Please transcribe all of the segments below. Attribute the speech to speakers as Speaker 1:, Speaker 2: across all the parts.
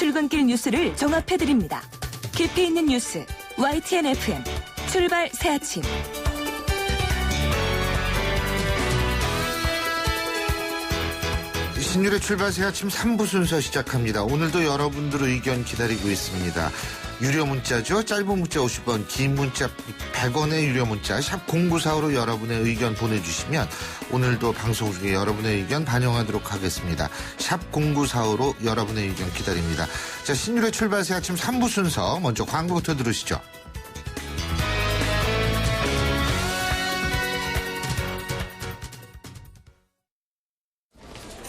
Speaker 1: 출근길 뉴스를 종합해드립니다. 깊이 있는 뉴스 YTN FM 출발 새아침.
Speaker 2: 신율의 출발 새아침 3부 순서 시작합니다. 오늘도 여러분들의 의견 기다리고 있습니다. 유료 문자죠. 짧은 문자 50원, 긴 문자 100원의 유료 문자 샵 0945로 여러분의 의견 보내주시면 오늘도 방송 중에 여러분의 의견 반영하도록 하겠습니다. 샵 0945로 여러분의 의견 기다립니다. 자, 신율의 출발 새아침 3부 순서 먼저 광고부터 들으시죠.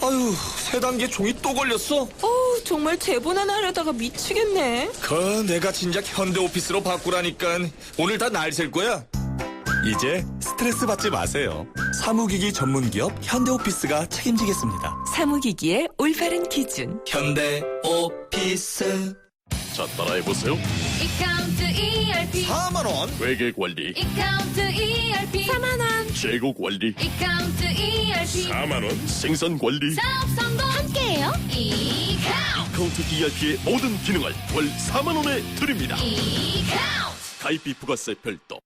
Speaker 3: 아유, 세 단계 종이 또 걸렸어?
Speaker 4: 정말 제본 하나 하려다가 미치겠네.
Speaker 3: 내가 진작 현대오피스로 바꾸라니까. 오늘 다 날 셀 거야. 이제 스트레스 받지 마세요. 사무기기 전문기업 현대오피스가 책임지겠습니다.
Speaker 1: 사무기기의 올바른 기준.
Speaker 3: 현대오피스.
Speaker 5: 자, 따라해보세요.
Speaker 6: 이카운트 ERP
Speaker 3: 4만원.
Speaker 5: 회계관리,
Speaker 6: 이카운트 ERP
Speaker 4: 4만원.
Speaker 5: 재고관리,
Speaker 6: 이카운트 ERP
Speaker 5: 4만원, 생산관리,
Speaker 6: 사업 성공 함께해요. 이카운트
Speaker 5: 카운트 ERP의 모든 기능을 월 4만원에 드립니다.
Speaker 6: 이카운트
Speaker 5: 가입비 부가세 별도.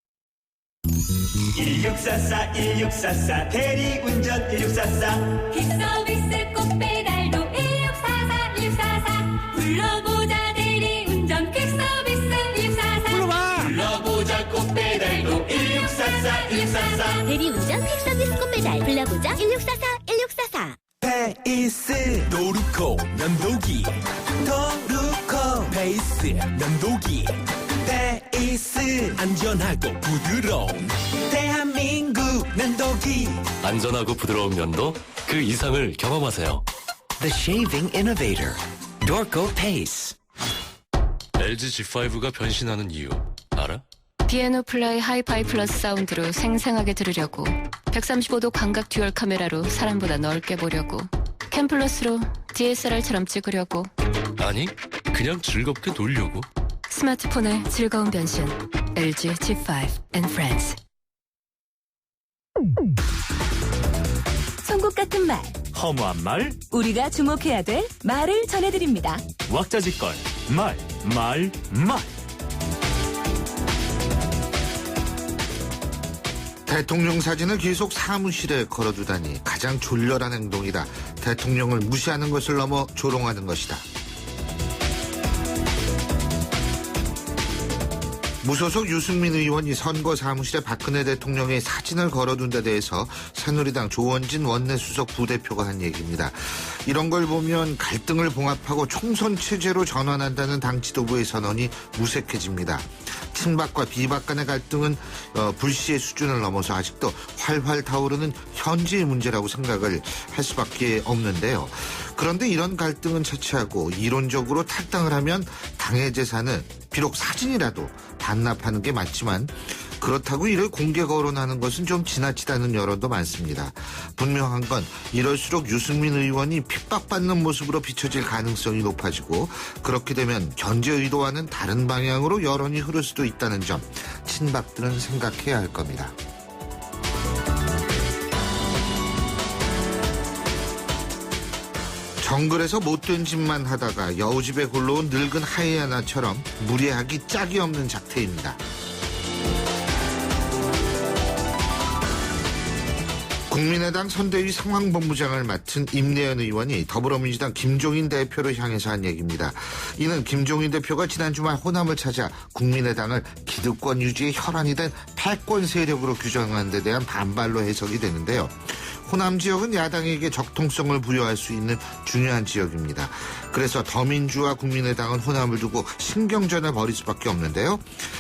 Speaker 7: 1644 대리운전 1644
Speaker 6: 킥서비스 꼭 배달도 1644 1644 불러보자 대리운전 킥서비스 1644
Speaker 7: 불러보자 꼭 배달도 1644 1644
Speaker 6: 대리운전 킥서비스 꼭 배달 불러보자 1644 1644
Speaker 3: 페이스 도루코 면도기 도루코 페이스 면도기 페이스 안전하고 부드러운 대한민국 면도기
Speaker 8: 안전하고 부드러운 면도 그 이상을 경험하세요.
Speaker 9: The Shaving Innovator, Dorco Pace.
Speaker 8: LG G5가 변신하는 이유 알아?
Speaker 10: 피아노 플라이 하이파이 플러스 사운드로 생생하게 들으려고 135도 광각 듀얼 카메라로 사람보다 넓게 보려고 캠플러스로 DSLR처럼 찍으려고
Speaker 8: 아니, 그냥 즐겁게 놀려고.
Speaker 10: 스마트폰의 즐거운 변신 LG G5 and Friends.
Speaker 1: 송곳 같은 말,
Speaker 11: 허무한 말,
Speaker 1: 우리가 주목해야 될 말을 전해드립니다.
Speaker 11: 왁자지껄, 말.
Speaker 2: 대통령 사진을 계속 사무실에 걸어두다니 가장 졸렬한 행동이다. 대통령을 무시하는 것을 넘어 조롱하는 것이다. 무소속 유승민 의원이 선거 사무실에 박근혜 대통령의 사진을 걸어둔 데 대해서 새누리당 조원진 원내수석 부대표가 한 얘기입니다. 이런 걸 보면 갈등을 봉합하고 총선 체제로 전환한다는 당 지도부의 선언이 무색해집니다. 친박과 비박 간의 갈등은 불시의 수준을 넘어서 아직도 활활 타오르는 현재의 문제라고 생각을 할 수밖에 없는데요. 그런데 이런 갈등은 차치하고 이론적으로 탈당을 하면 당의 재산은 비록 사진이라도 반납하는 게 맞지만 그렇다고 이를 공개 거론하는 것은 좀 지나치다는 여론도 많습니다. 분명한 건 이럴수록 유승민 의원이 핍박받는 모습으로 비춰질 가능성이 높아지고 그렇게 되면 견제 의도와는 다른 방향으로 여론이 흐를 수도 있다는 점 친박들은 생각해야 할 겁니다. 정글에서 못된 짓만 하다가 여우집에 굴러온 늙은 하이에나처럼 무례하기 짝이 없는 작태입니다. 국민의당 선대위 상황본부장을 맡은 임내연 의원이 더불어민주당 김종인 대표를 향해서 한 얘기입니다. 이는 김종인 대표가 지난 주말 호남을 찾아 국민의당을 기득권 유지의 혈안이 된 패권 세력으로 규정한 데 대한 반발로 해석이 되는데요. 호남 지역은 야당에게 적통성을 부여할 수 있는 중요한 지역입니다. 그래서 더민주와 국민의당은 호남을 두고 신경전을 벌일 수밖에 없는데요.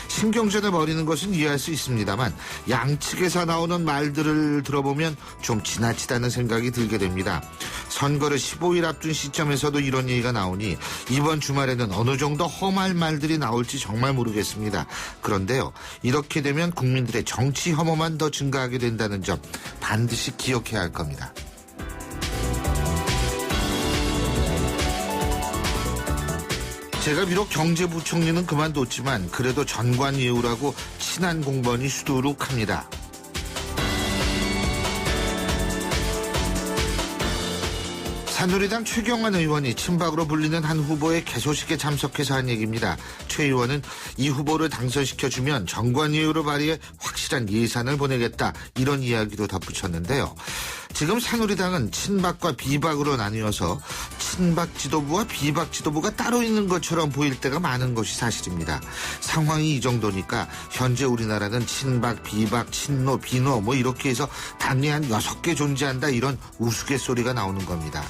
Speaker 2: 신경전을 벌이는 것은 이해할 수 있습니다만 양측에서 나오는 말들을 들어보면 좀 지나치다는 생각이 들게 됩니다. 선거를 15일 앞둔 시점에서도 이런 얘기가 나오니 이번 주말에는 어느 정도 험할 말들이 나올지 정말 모르겠습니다. 그런데요, 이렇게 되면 국민들의 정치 혐오만 더 증가하게 된다는 점 반드시 기억해야 할 겁니다. 제가 비록 경제부총리는 그만뒀지만 그래도 전관예우라고 친한 공무원이 수두룩합니다. 새누리당 최경환 의원이 친박으로 불리는 한 후보의 개소식에 참석해서 한 얘기입니다. 최 의원은 이 후보를 당선시켜주면 정관예우로 발의해 확실한 예산을 보내겠다, 이런 이야기도 덧붙였는데요. 지금 새누리당은 친박과 비박으로 나뉘어서 친박 지도부와 비박 지도부가 따로 있는 것처럼 보일 때가 많은 것이 사실입니다. 상황이 이 정도니까 현재 우리나라는 친박, 비박, 친노, 비노 뭐 이렇게 해서 단위한 6개 존재한다, 이런 우스갯소리가 나오는 겁니다.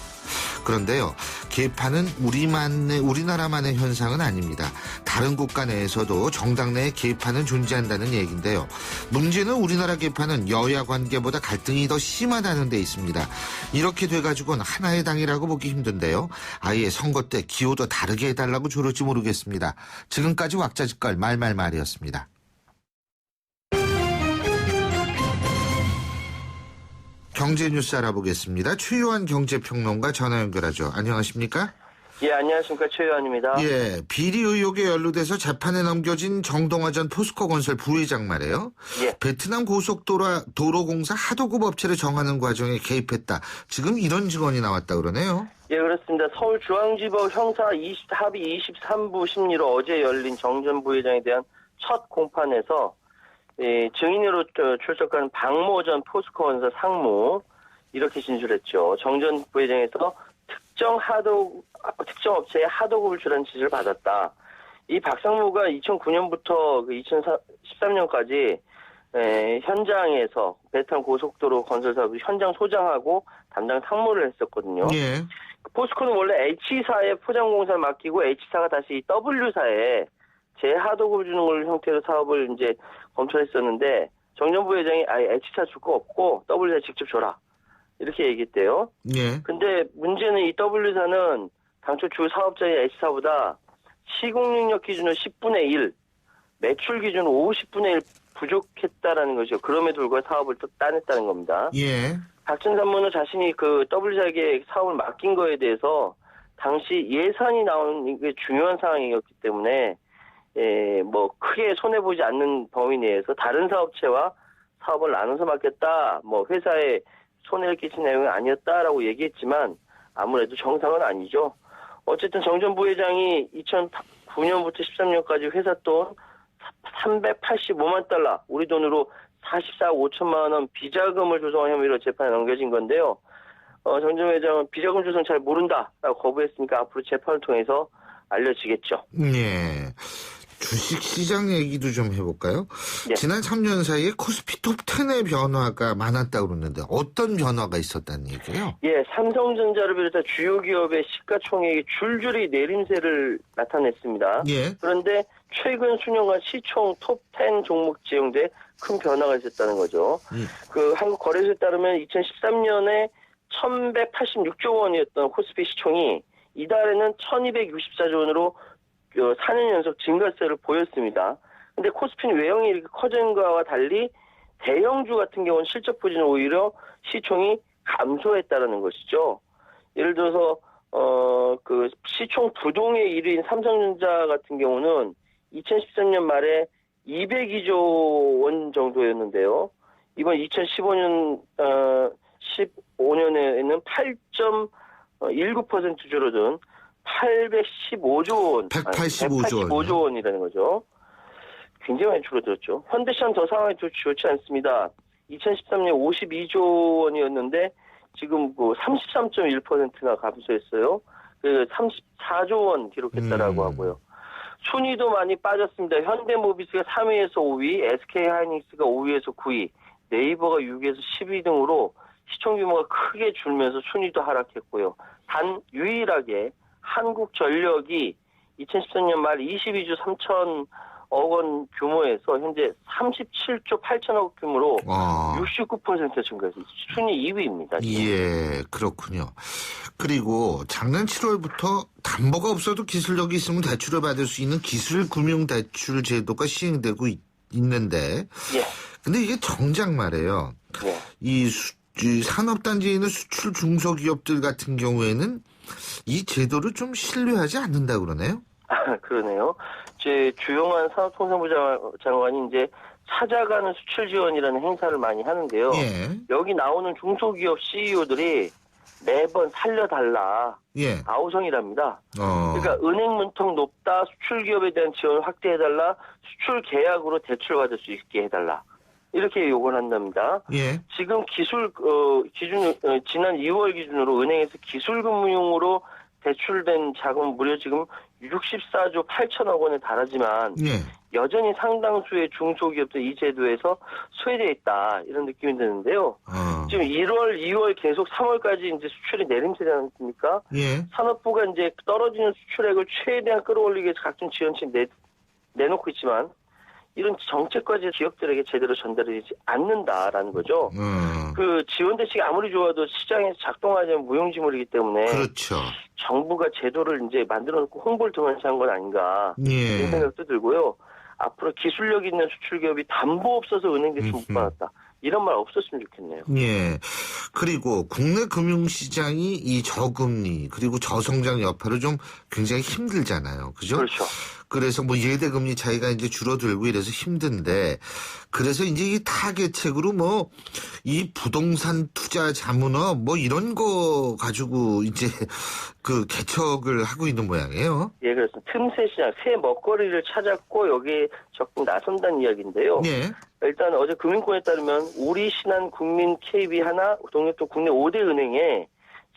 Speaker 2: 그런데요, 계파는 우리나라만의 현상은 아닙니다. 다른 국가 내에서도 정당 내에 계파는 존재한다는 얘기인데요. 문제는 우리나라 계파는 여야 관계보다 갈등이 더 심하다는 데 있습니다. 이렇게 돼가지고는 하나의 당이라고 보기 힘든데요. 아예 선거 때 기호도 다르게 해달라고 저럴지 모르겠습니다. 지금까지 왁자지껄 말말말이었습니다. 경제 뉴스 알아보겠습니다. 최요한 경제평론가 전화 연결하죠. 안녕하십니까?
Speaker 12: 예, 안녕하십니까. 최요한입니다.
Speaker 2: 예, 비리 의혹에 연루돼서 재판에 넘겨진 정동화전 포스코건설 부회장 말이에요.
Speaker 12: 예.
Speaker 2: 베트남 고속도로공사 하도급 업체를 정하는 과정에 개입했다, 지금 이런 증언이 나왔다 그러네요.
Speaker 12: 예, 그렇습니다. 서울중앙지법 형사 합의 23부 심리로 어제 열린 정 전 부회장에 대한 첫 공판에서 증인으로 출석한 박모 전 포스코건설 상무, 이렇게 진술했죠. 정 전 부회장에서 특정 업체에 하도급을 주라는 지시를 받았다. 이 박상무가 2009년부터 2013년까지 현장에서 베트남 고속도로 건설 사업 현장 소장하고 담당 상무를 했었거든요.
Speaker 2: 예.
Speaker 12: 포스코는 원래 H사에 포장공사를 맡기고 H사가 다시 W사에 재하도급을 주는 걸 형태로 사업을 이제 검토했었는데, 정 전 부회장이 아예 H사 줄 거 없고 W사 직접 줘라, 이렇게 얘기했대요.
Speaker 2: 예.
Speaker 12: 근데 문제는 이 W사는 당초 주 사업자의 H사보다 시공 능력 기준으로 10분의 1, 매출 기준으로 50분의 1 부족했다라는 것이죠. 그럼에도 불구하고 사업을 또 따냈다는 겁니다.
Speaker 2: 예.
Speaker 12: 박 전 상무는 자신이 그 W사에게 사업을 맡긴 거에 대해서 당시 예산이 나오는 게 중요한 상황이었기 때문에 뭐 크게 손해보지 않는 범위 내에서 다른 사업체와 사업을 나눠서 맡겼다, 뭐 회사에 손해를 끼친 내용이 아니었다라고 얘기했지만 아무래도 정상은 아니죠. 어쨌든 정 전 부회장이 2009년부터 13년까지 회사 돈 385만 달러, 우리 돈으로 44억 5천만 원 비자금을 조성한 혐의로 재판에 넘겨진 건데요. 정 전 부회장은 비자금 조성 잘 모른다라고 거부했으니까 앞으로 재판을 통해서 알려지겠죠.
Speaker 2: 예. 주식시장 얘기도 좀 해볼까요?
Speaker 12: 예.
Speaker 2: 지난 3년 사이에 코스피 톱10의 변화가 많았다고 그러는데 어떤 변화가 있었다는 얘기예요?
Speaker 12: 예, 삼성전자를 비롯한 주요 기업의 시가총액이 줄줄이 내림세를 나타냈습니다.
Speaker 2: 예.
Speaker 12: 그런데 최근 수년간 시총 톱10 종목 지정돼 큰 변화가 있었다는 거죠. 그 한국거래소에 따르면 2013년에 1186조 원이었던 코스피 시총이 이달에는 1264조 원으로 4년 연속 증가세를 보였습니다. 근데 코스피는 외형이 이렇게 커진 것과 달리 대형주 같은 경우는 실적 부진은 오히려 시총이 감소했다는 것이죠. 예를 들어서 그 시총 부동의 1위인 삼성전자 같은 경우는 2013년 말에 202조 원 정도였는데요. 이번 2015년 15년에는 8.19% 줄어든 815조 원. 185조 원이라는 거죠. 굉장히 많이 줄어들었죠. 현대시장 더 상황이 좋지 않습니다. 2013년 52조 원이었는데 지금 33.1%나 감소했어요. 34조 원 기록했다라고 하고요. 순위도 많이 빠졌습니다. 현대모비스가 3위에서 5위, SK하이닉스가 5위에서 9위, 네이버가 6위에서 10위 등으로 시총 규모가 크게 줄면서 순위도 하락했고요. 단 유일하게 한국전력이 2013년 말 22조 3천억 원 규모에서 현재 37조 8천억 규모로 69% 증가해서 순위 2위입니다.
Speaker 2: 예, 그렇군요. 그리고 작년 7월부터 담보가 없어도 기술력이 있으면 대출을 받을 수 있는 기술금융대출 제도가 시행되고 있는데, 근데 이게 정작 말이에요. 이 산업단지에 있는 수출 중소기업들 같은 경우에는 이 제도를 좀 신뢰하지 않는다 그러네요.
Speaker 12: 그러네요. 제 주용한 산업통상부 장관이 이제 찾아가는 수출 지원이라는 행사를 많이 하는데요. 여기 나오는 중소기업 CEO들이 매번 살려달라.
Speaker 2: 예.
Speaker 12: 아우성이랍니다. 그러니까 은행 문턱 높다. 수출 기업에 대한 지원을 확대해달라. 수출 계약으로 대출 받을 수 있게 해달라. 이렇게 요구를 한답니다.
Speaker 2: 예.
Speaker 12: 지금 지난 2월 기준으로 은행에서 기술금융으로 대출된 자금 무려 지금 64조 8천억 원에 달하지만
Speaker 2: 예.
Speaker 12: 여전히 상당수의 중소기업들 이 제도에서 소외되어 있다 이런 느낌이 드는데요. 지금 1월, 2월 계속 3월까지 이제 수출이 내림세지 않습니까?
Speaker 2: 예.
Speaker 12: 산업부가 이제 떨어지는 수출액을 최대한 끌어올리기 위해서 각종 지원책 내놓고 있지만 이런 정책까지 기업들에게 제대로 전달되지 않는다라는 거죠. 그 지원 대책이 아무리 좋아도 시장에서 작동하지 않으면 무용지물이기 때문에
Speaker 2: 그렇죠.
Speaker 12: 정부가 제도를 이제 만들어 놓고 홍보를 통해서 한 건 아닌가
Speaker 2: 예.
Speaker 12: 이런 생각도 들고요. 앞으로 기술력 있는 수출 기업이 담보 없어서 은행 대출 못 받았다. 이런 말 없었으면 좋겠네요.
Speaker 2: 예. 그리고 국내 금융시장이 이 저금리 그리고 저성장 여파로 좀 굉장히 힘들잖아요. 그죠?
Speaker 12: 그렇죠.
Speaker 2: 그래서 뭐 예대금리 차이가 이제 줄어들고 이래서 힘든데 그래서 이제 이 타겟책으로 뭐 이 부동산 투자 자문업 뭐 이런 거 가지고 이제 그 개척을 하고 있는 모양이에요.
Speaker 12: 예, 그렇습니다. 틈새 시장, 새 먹거리를 찾았고 여기에 적극 나선다는 이야기인데요.
Speaker 2: 예.
Speaker 12: 일단 어제 금융권에 따르면 우리 신한 국민 KB 하나 동력도 국내 5대 은행에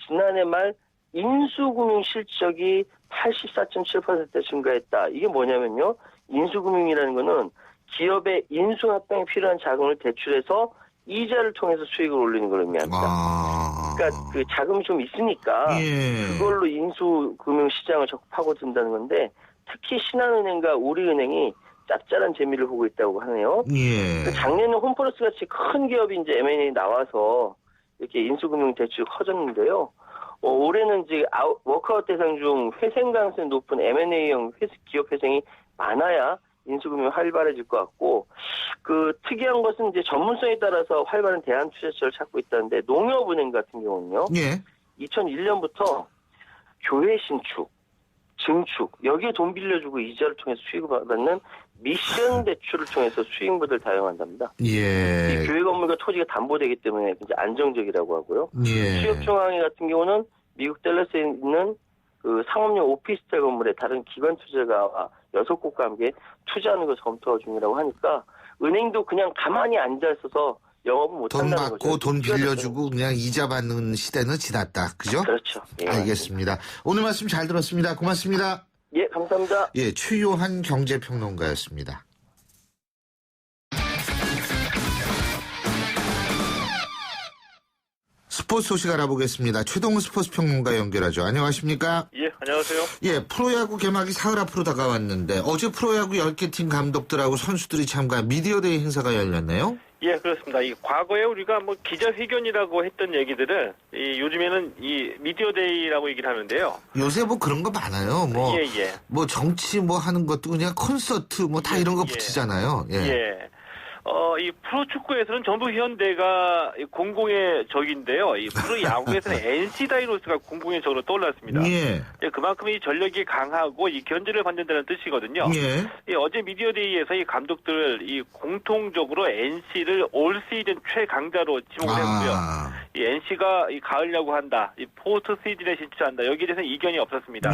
Speaker 12: 지난해 말 인수금융 실적이 84.7% 증가했다. 이게 뭐냐면요. 인수금융이라는 거는 기업의 인수합병에 필요한 자금을 대출해서 이자를 통해서 수익을 올리는 걸 의미합니다. 그러니까 그 자금이 좀 있으니까
Speaker 2: 예.
Speaker 12: 그걸로 인수금융 시장을 적극 파고든다는 건데 특히 신한은행과 우리은행이 짭짤한 재미를 보고 있다고 하네요.
Speaker 2: 예.
Speaker 12: 작년에 홈플러스 같이 큰 기업이 이제 M&A 나와서 이렇게 인수금융 대출이 커졌는데요. 올해는 이제 워크아웃 대상 중 회생 가능성이 높은 M&A형 기업 회생이 많아야 인수금융 활발해질 것 같고, 그 특이한 것은 이제 전문성에 따라서 활발한 대안 투자처를 찾고 있다는데 농협은행 같은 경우는요.
Speaker 2: 예.
Speaker 12: 2001년부터 교회 신축, 증축 여기에 돈 빌려주고 이자를 통해서 수익을 받는 미션 대출을 통해서 수익 모델을 다양한답니다.
Speaker 2: 예.
Speaker 12: 이 교회 건물과 토지가 담보되기 때문에 굉장히 안정적이라고 하고요.
Speaker 2: 예.
Speaker 12: 취업중앙회 같은 경우는 미국 댈러스에 있는 그 상업용 오피스텔 건물에 다른 기관 투자가와 6곳과 함께 투자하는 것을 검토 중이라고 하니까 은행도 그냥 가만히 앉아 있어서 영업은 못
Speaker 2: 돈
Speaker 12: 한다는
Speaker 2: 받고
Speaker 12: 거죠.
Speaker 2: 돈 빌려주고 그냥 이자 받는 시대는 지났다. 그죠?
Speaker 12: 그렇죠. 예,
Speaker 2: 알겠습니다. 오늘 말씀 잘 들었습니다. 고맙습니다.
Speaker 12: 예, 감사합니다.
Speaker 2: 예, 최요한 경제평론가였습니다. 스포츠 소식 알아보겠습니다. 최동훈 스포츠 평론가 연결하죠. 안녕하십니까?
Speaker 13: 예, 안녕하세요.
Speaker 2: 예, 프로야구 개막이 사흘 앞으로 다가왔는데 어제 프로야구 10개 팀 감독들하고 선수들이 참가한 미디어데이 행사가 열렸네요.
Speaker 13: 예, 그렇습니다. 과거에 우리가 뭐 기자회견이라고 했던 얘기들을 요즘에는 이 미디어데이라고 얘기를 하는데요.
Speaker 2: 요새 뭐 그런 거 많아요. 뭐 정치 뭐 하는 것도 그냥 콘서트 뭐 다 이런 거 붙이잖아요. 예.
Speaker 13: 이 프로축구에서는 전북 현대가 공공의 적인데요. 이 프로야구에서는 NC 다이노스가 공공의 적으로 떠올랐습니다.
Speaker 2: 예.
Speaker 13: 그만큼 이 전력이 강하고 이 견제를 받는다는 뜻이거든요.
Speaker 2: 예.
Speaker 13: 어제 미디어데이에서 이 감독들 이 공통적으로 NC를 올 시즌 최강자로 지목을 했고요. 이 NC가 이 가을 야구한다, 이 포스트 시즌에 진출한다. 여기에 대해서는 이견이 없었습니다.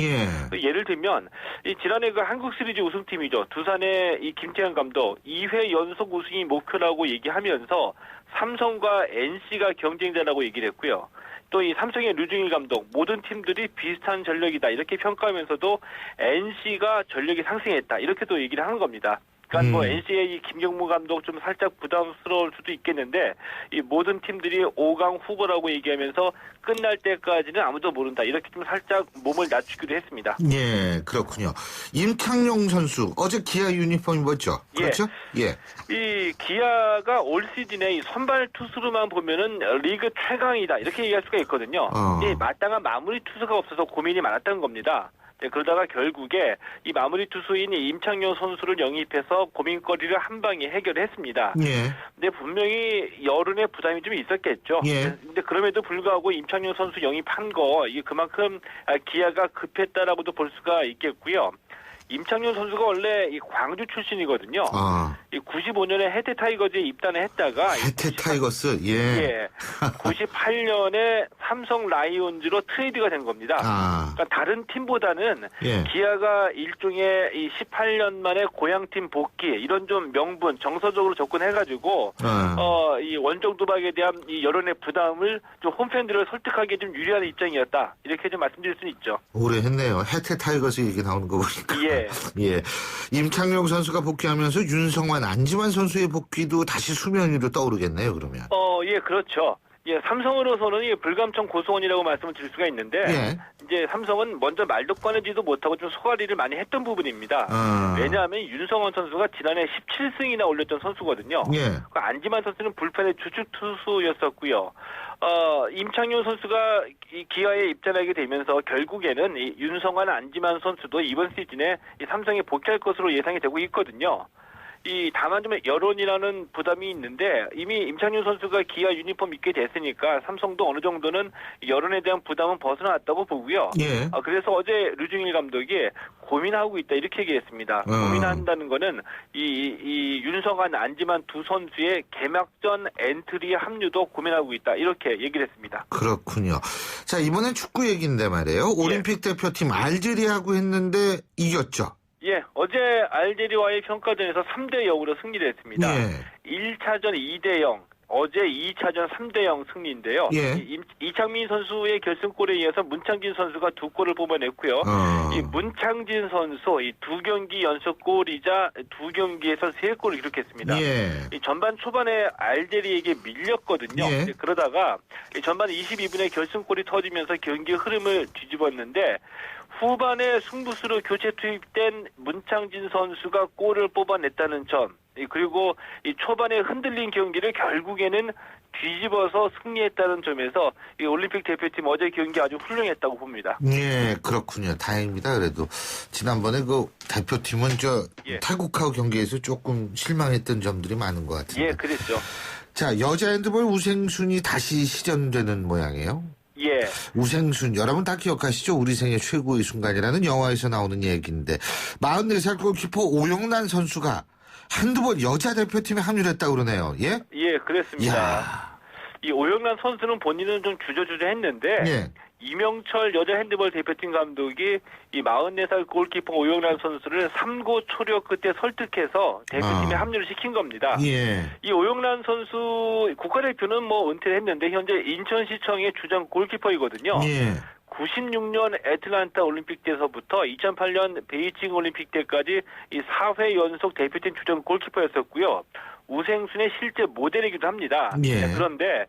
Speaker 13: 예를 들면 이 지난해 그 한국 시리즈 우승팀이죠. 두산의 이 김태형 감독 2회 연속 우승이 목표라고 얘기하면서 삼성과 NC가 경쟁자라고 얘기를 했고요. 또 이 삼성의 류중일 감독 모든 팀들이 비슷한 전력이다 이렇게 평가하면서도 NC가 전력이 상승했다 이렇게도 얘기를 하는 겁니다. 그러니까 뭐 NC의 이 김경무 감독 좀 살짝 부담스러울 수도 있겠는데 이 모든 팀들이 5강 후보라고 얘기하면서 끝날 때까지는 아무도 모른다 이렇게 좀 살짝 몸을 낮추기도 했습니다.
Speaker 2: 예, 그렇군요. 임창용 선수 어제 기아 유니폼 입었죠? 그렇죠? 예.
Speaker 13: 이 기아가 올 시즌에 이 선발 투수로만 보면은 리그 최강이다 이렇게 얘기할 수가 있거든요. 마땅한 마무리 투수가 없어서 고민이 많았던 겁니다. 그러다가 결국에 이 마무리 투수인 임창용 선수를 영입해서 고민거리를 한 방에 해결했습니다. 근데 분명히 여론의 부담이 좀 있었겠죠. 근데 그럼에도 불구하고 임창용 선수 영입한 거 이게 그만큼 기아가 급했다라고도 볼 수가 있겠고요. 임창용 선수가 원래 이 광주 출신이거든요. 이 95년에 해태 타이거즈에 입단을 했다가
Speaker 2: 해태 타이거스 예.
Speaker 13: 98년에 삼성 라이온즈로 트레이드가 된 겁니다. 그러니까 다른 팀보다는 기아가 일종의 이 18년 만에 고향팀 복귀 이런 좀 명분 정서적으로 접근해가지고 이 원정 도박에 대한 이 여론의 부담을 좀 홈팬들을 설득하기에 좀 유리한 입장이었다 이렇게 좀 말씀드릴 수 있죠.
Speaker 2: 오래 했네요. 해태 타이거스 얘기 나오는 거 보니까. 예. 임창용 선수가 복귀하면서 윤성환, 안지만 선수의 복귀도 다시 수면 위로 떠오르겠네요, 그러면.
Speaker 13: 예, 그렇죠. 예, 삼성으로서는 이 불감청 고소원이라고 말씀을 드릴 수가 있는데, 이제 삼성은 먼저 말도 꺼내지도 못하고 좀 소가리를 많이 했던 부분입니다. 왜냐하면 윤성원 선수가 지난해 17승이나 올렸던 선수거든요. 안지만 선수는 불펜의 주축 투수였었고요. 임창용 선수가 이 기아에 입단하게 되면서 결국에는 이 윤성환, 안지만 선수도 이번 시즌에 이 삼성에 복귀할 것으로 예상이 되고 있거든요. 다만 좀 여론이라는 부담이 있는데 이미 임창용 선수가 기아 유니폼 입게 됐으니까 삼성도 어느 정도는 여론에 대한 부담은 벗어났다고 보고요. 그래서 어제 류중일 감독이 고민하고 있다 이렇게 얘기했습니다. 고민한다는 거는 이 윤성환, 안지만 두 선수의 개막전 엔트리 합류도 고민하고 있다 이렇게 얘기를 했습니다.
Speaker 2: 그렇군요. 자, 이번엔 축구 얘기인데 말이에요. 올림픽 대표팀 알제리하고 했는데 이겼죠.
Speaker 13: 예, 어제 알제리와의 평가전에서 3대 0으로 승리를 했습니다. 1차전 2대 0, 어제 2차전 3대 0 승리인데요. 이창민 선수의 결승골에 이어서 문창진 선수가 2골을 뽑아냈고요. 이 문창진 선수 이 2경기 연속 골이자 2경기에서 3골을 기록했습니다. 이 전반 초반에 알제리에게 밀렸거든요. 그러다가 전반 22분에 결승골이 터지면서 경기 흐름을 뒤집었는데 후반에 승부수로 교체 투입된 문창진 선수가 골을 뽑아냈다는 점, 그리고 이 초반에 흔들린 경기를 결국에는 뒤집어서 승리했다는 점에서 이 올림픽 대표팀 어제 경기 아주 훌륭했다고 봅니다.
Speaker 2: 예, 그렇군요. 다행입니다. 그래도 지난번에 그 대표팀은 태국하고 경기에서 조금 실망했던 점들이 많은 것 같은데.
Speaker 13: 예, 그랬죠.
Speaker 2: 자, 여자 핸드볼 우승순위 다시 시전되는 모양이에요. 우생순 여러분 다 기억하시죠? 우리 생애 최고의 순간이라는 영화에서 나오는 얘기인데 44살 골키퍼 오영란 선수가 핸드볼 여자 대표팀에 합류했다고 그러네요. 예,
Speaker 13: 그랬습니다. 이 오영란 선수는 본인은 좀 주저했는데 이명철 여자 핸드볼 대표팀 감독이 이 44살 골키퍼 오영란 선수를 3고 초려 끝에 설득해서 대표팀에 합류를 시킨 겁니다. 이 오영란 선수 국가대표는 은퇴를 했는데 현재 인천시청의 주전 골키퍼이거든요. 96년 애틀란타 올림픽 때서부터 2008년 베이징 올림픽 때까지 이 4회 연속 대표팀 주전 골키퍼였었고요. 우생순의 실제 모델이기도 합니다. 그런데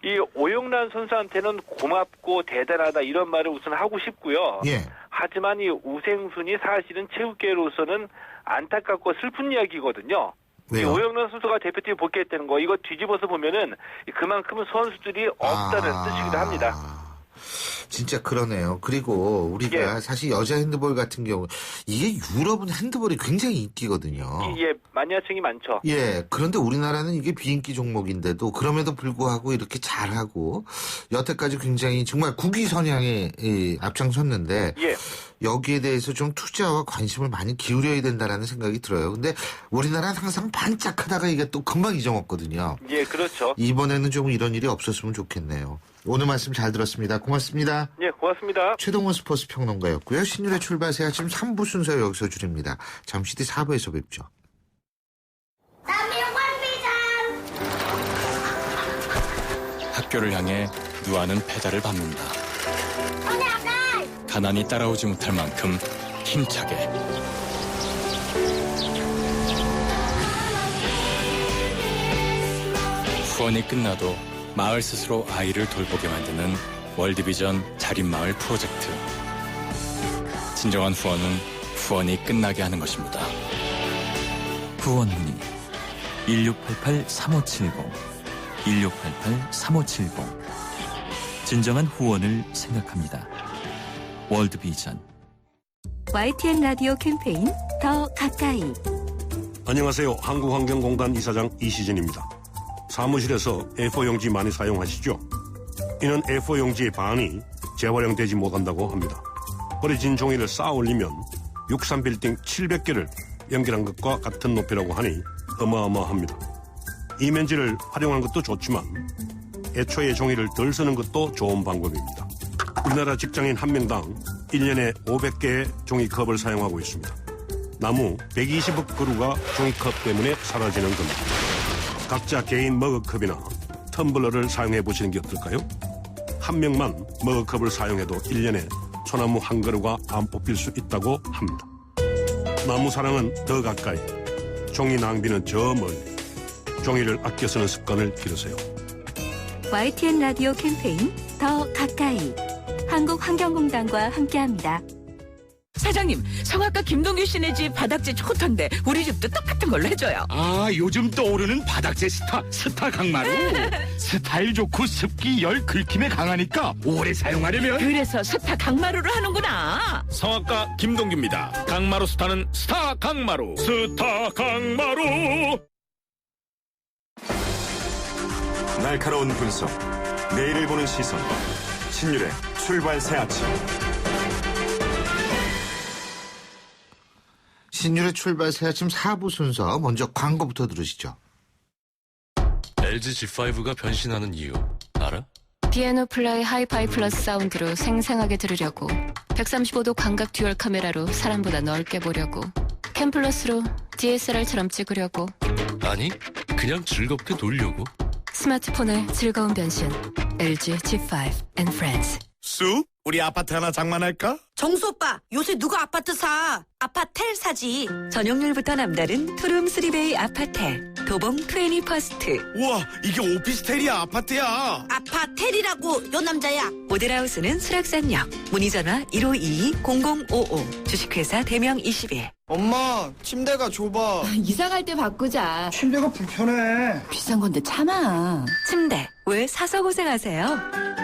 Speaker 13: 이 오영란 선수한테는 고맙고 대단하다 이런 말을 우선 하고 싶고요. 하지만 이 우생순이 사실은 체육계로서는 안타깝고 슬픈 이야기거든요. 이 오영란 선수가 대표팀에 복귀했다는 거 이거 뒤집어서 보면은 그만큼 선수들이 없다는 뜻이기도 합니다.
Speaker 2: 진짜 그러네요. 그리고 우리가 사실 여자 핸드볼 같은 경우 이게 유럽은 핸드볼이 굉장히 인기거든요.
Speaker 13: 마니아층이 많죠.
Speaker 2: 그런데 우리나라는 이게 비인기 종목인데도 그럼에도 불구하고 이렇게 잘하고 여태까지 굉장히 정말 국위 선양에 앞장섰는데 여기에 대해서 좀 투자와 관심을 많이 기울여야 된다라는 생각이 들어요. 근데 우리나라는 항상 반짝하다가 이게 또 금방 잊어먹거든요.
Speaker 13: 그렇죠.
Speaker 2: 이번에는 좀 이런 일이 없었으면 좋겠네요. 오늘 말씀 잘 들었습니다. 고맙습니다.
Speaker 13: 고맙습니다.
Speaker 2: 최동원 스포츠 평론가였고요. 신율의 출발 새 아침 3부 순서 여기서 줄입니다. 잠시 뒤 4부에서 뵙죠.
Speaker 3: 학교를 향해 누아는 페달을 밟는다. 가난이 따라오지 못할 만큼 힘차게. 후원이 끝나도 마을 스스로 아이를 돌보게 만드는 월드비전 자립마을 프로젝트. 진정한 후원은 후원이 끝나게 하는 것입니다.
Speaker 14: 후원 문의 1688-3570 1688-3570 진정한 후원을 생각합니다. 월드비전.
Speaker 1: YTN 라디오 캠페인 더 가까이.
Speaker 15: 안녕하세요. 한국환경공단 이사장 이시진입니다. 사무실에서 A4 용지 많이 사용하시죠? 이는 A4 용지의 반이 재활용되지 못한다고 합니다. 버려진 종이를 쌓아 올리면 63빌딩 700개를 연결한 것과 같은 높이라고 하니 어마어마합니다. 이면지를 활용한 것도 좋지만 애초에 종이를 덜 쓰는 것도 좋은 방법입니다. 우리나라 직장인 한 명당 1년에 500개의 종이컵을 사용하고 있습니다. 나무 120억 그루가 종이컵 때문에 사라지는 겁니다. 각자 개인 머그컵이나 텀블러를 사용해 보시는 게 어떨까요? 한 명만 머그컵을 사용해도 1년에 소나무 한 그루가 안 뽑힐 수 있다고 합니다. 나무 사랑은 더 가까이, 종이 낭비는 저 멀리. 종이를 아껴 쓰는 습관을 기르세요.
Speaker 1: YTN 라디오 캠페인 더 가까이 한국환경공단과 함께합니다.
Speaker 4: 사장님, 성악가 김동규 씨네 집 바닥재 좋던데 우리 집도 똑같은 걸로 해줘요.
Speaker 5: 아, 요즘 떠오르는 바닥재 스타 강마루. 스타일 좋고 습기 열 긁힘에 강하니까 오래 사용하려면.
Speaker 4: 그래서 스타 강마루를 하는구나.
Speaker 5: 성악가 김동규입니다. 강마루 스타는 스타 강마루. 스타 강마루.
Speaker 16: 날카로운 분석, 내일을 보는 시선. 신율의 출발 새 아침.
Speaker 2: 신율의 출발 새 아침 4부 순서, 먼저 광고부터 들으시죠.
Speaker 8: LG G5가 변신하는 이유 알아?
Speaker 10: 피아노 플라이 하이파이 플러스 사운드로 생생하게 들으려고 135도 광각 듀얼 카메라로 사람보다 넓게 보려고 캠플러스로 DSLR처럼 찍으려고
Speaker 8: 아니, 그냥 즐겁게 놀려고.
Speaker 10: 스마트폰의 즐거운 변신 LG G5 and Friends.
Speaker 5: 쑥, 우리 아파트 하나 장만할까?
Speaker 4: 정수 오빠, 요새 누가 아파트 사? 아파텔 사지.
Speaker 1: 전용률부터 남다른 투룸 3베이 아파텔 도봉 21st.
Speaker 5: 우와, 이게 오피스텔이야 아파트야?
Speaker 4: 아파텔이라고, 요 남자야.
Speaker 1: 모델하우스는 수락산역. 문의전화 1522-0055. 주식회사 대명 21.
Speaker 17: 엄마, 침대가 좁아.
Speaker 4: 이사갈 때 바꾸자.
Speaker 17: 침대가 불편해.
Speaker 4: 비싼 건데 참아.
Speaker 1: 침대 왜 사서 고생하세요?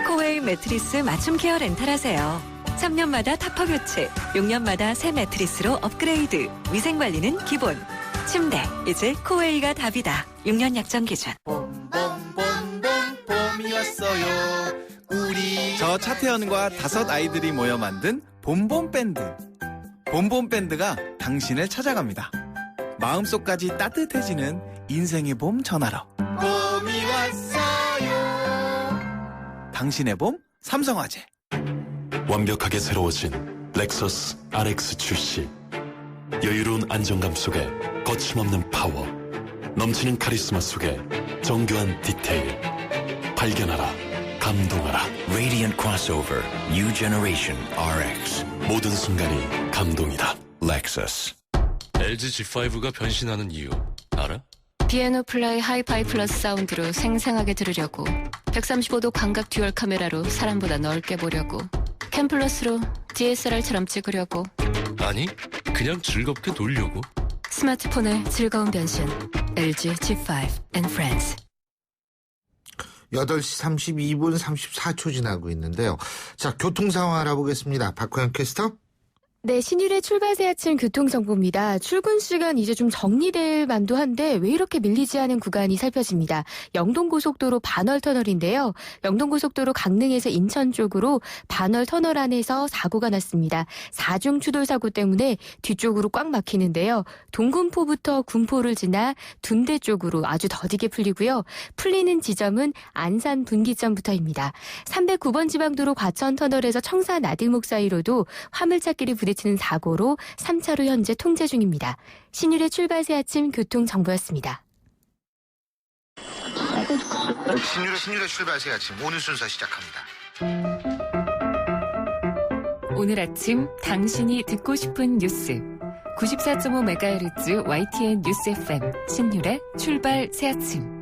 Speaker 1: 코웨이 매트리스 맞춤 케어 렌탈하세요. 3년마다 타퍼 교체, 6년마다 새 매트리스로 업그레이드. 위생관리는 기본. 침대 이제 코웨이가 답이다. 6년 약정 기준.
Speaker 17: 봄이 왔어요. 우리 저 차태현과 5 아이들이 모여 만든 봄봄밴드. 봄봄밴드가 당신을 찾아갑니다. 마음속까지 따뜻해지는 인생의 봄 전하러. 봄이 왔어요. 당신의 봄 삼성화재.
Speaker 8: 완벽하게 새로워진 렉서스 RX 출시. 여유로운 안정감 속에 거침없는 파워, 넘치는 카리스마 속에 정교한 디테일. 발견하라, 감동하라.
Speaker 9: Radiant crossover, new generation RX.
Speaker 8: 모든 순간이 감동이다.
Speaker 9: Lexus.
Speaker 8: LG G5가 변신하는 이유 알아?
Speaker 10: 피아노 플라이 하이파이 플러스 사운드로 생생하게 들으려고 135도 광각 듀얼 카메라로 사람보다 넓게 보려고 캠플러스로 DSLR처럼 찍으려고
Speaker 8: 아니, 그냥 즐겁게 놀려고.
Speaker 10: 스마트폰의 즐거운 변신 LG G5 and Friends.
Speaker 2: 8시 32분 34초 지나고 있는데요. 자, 교통 상황 알아보겠습니다. 박호영 캐스터.
Speaker 18: 네, 신일의 출발 새 아침 교통정보입니다. 출근 시간 이제 좀 정리될 만도 한데 왜 이렇게 밀리지 않은 구간이 살펴집니다. 영동고속도로 반월터널인데요. 영동고속도로 강릉에서 인천 쪽으로 반월터널 안에서 사고가 났습니다. 4중 추돌 사고 때문에 뒤쪽으로 꽉 막히는데요. 동군포부터 군포를 지나 둔대 쪽으로 아주 더디게 풀리고요. 풀리는 지점은 안산 분기점부터입니다. 309번 지방도로 과천터널에서 청사 나들목 사이로도 화물차끼리 부딪히는 사고로 3차로 현재 통제 중입니다. 신율의 출발 새 아침 교통정보였습니다.
Speaker 2: 신율의 출발 새 아침 오늘 순서 시작합니다.
Speaker 19: 오늘 아침 당신이 듣고 싶은 뉴스 94.5MHz YTN 뉴스 FM 신율의 출발 새 아침.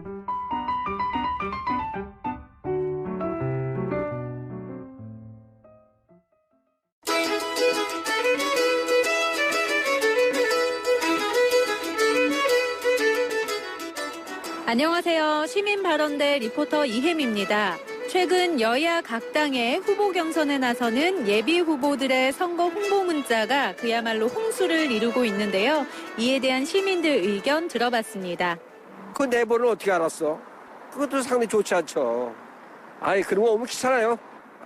Speaker 20: 안녕하세요. 시민발언대 리포터 이혜미입니다. 최근 여야 각 당의 후보 경선에 나서는 예비 후보들의 선거 홍보 문자가 그야말로 홍수를 이루고 있는데요. 이에 대한 시민들 의견 들어봤습니다.
Speaker 21: 그 내보는 어떻게 알았어? 그것도 상당히 좋지 않죠. 아이, 그런 거 오면 귀찮아요.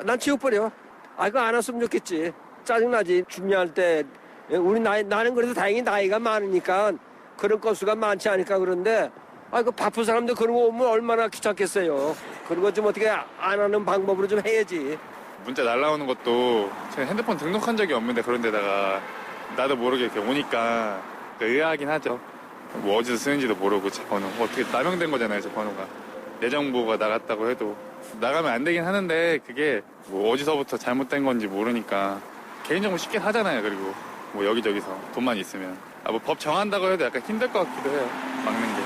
Speaker 21: 난 지워버려. 그거 안 왔으면 좋겠지. 짜증나지. 중요할 때 나는 그래도 다행히 나이가 많으니까 그런 건수가 많지 않으니까 그런데 그 바쁜 사람들 그런 거 오면 얼마나 귀찮겠어요. 그런 거 좀 어떻게 안 하는 방법으로 좀 해야지.
Speaker 7: 문자 날라오는 것도 제가 핸드폰 등록한 적이 없는데 그런 데다가 나도 모르게 이렇게 오니까 의아하긴 하죠. 뭐 어디서 쓰는지도 모르고 제 번호 어떻게 남용된 거잖아요. 제 번호가 내 정보가 나갔다고 해도 나가면 안 되긴 하는데 그게 뭐 어디서부터 잘못된 건지 모르니까 개인정보 쉽게 하잖아요. 그리고 뭐 여기저기서 돈만 있으면 뭐 법 정한다고 해도 약간 힘들 것 같기도 해요. 막는 게.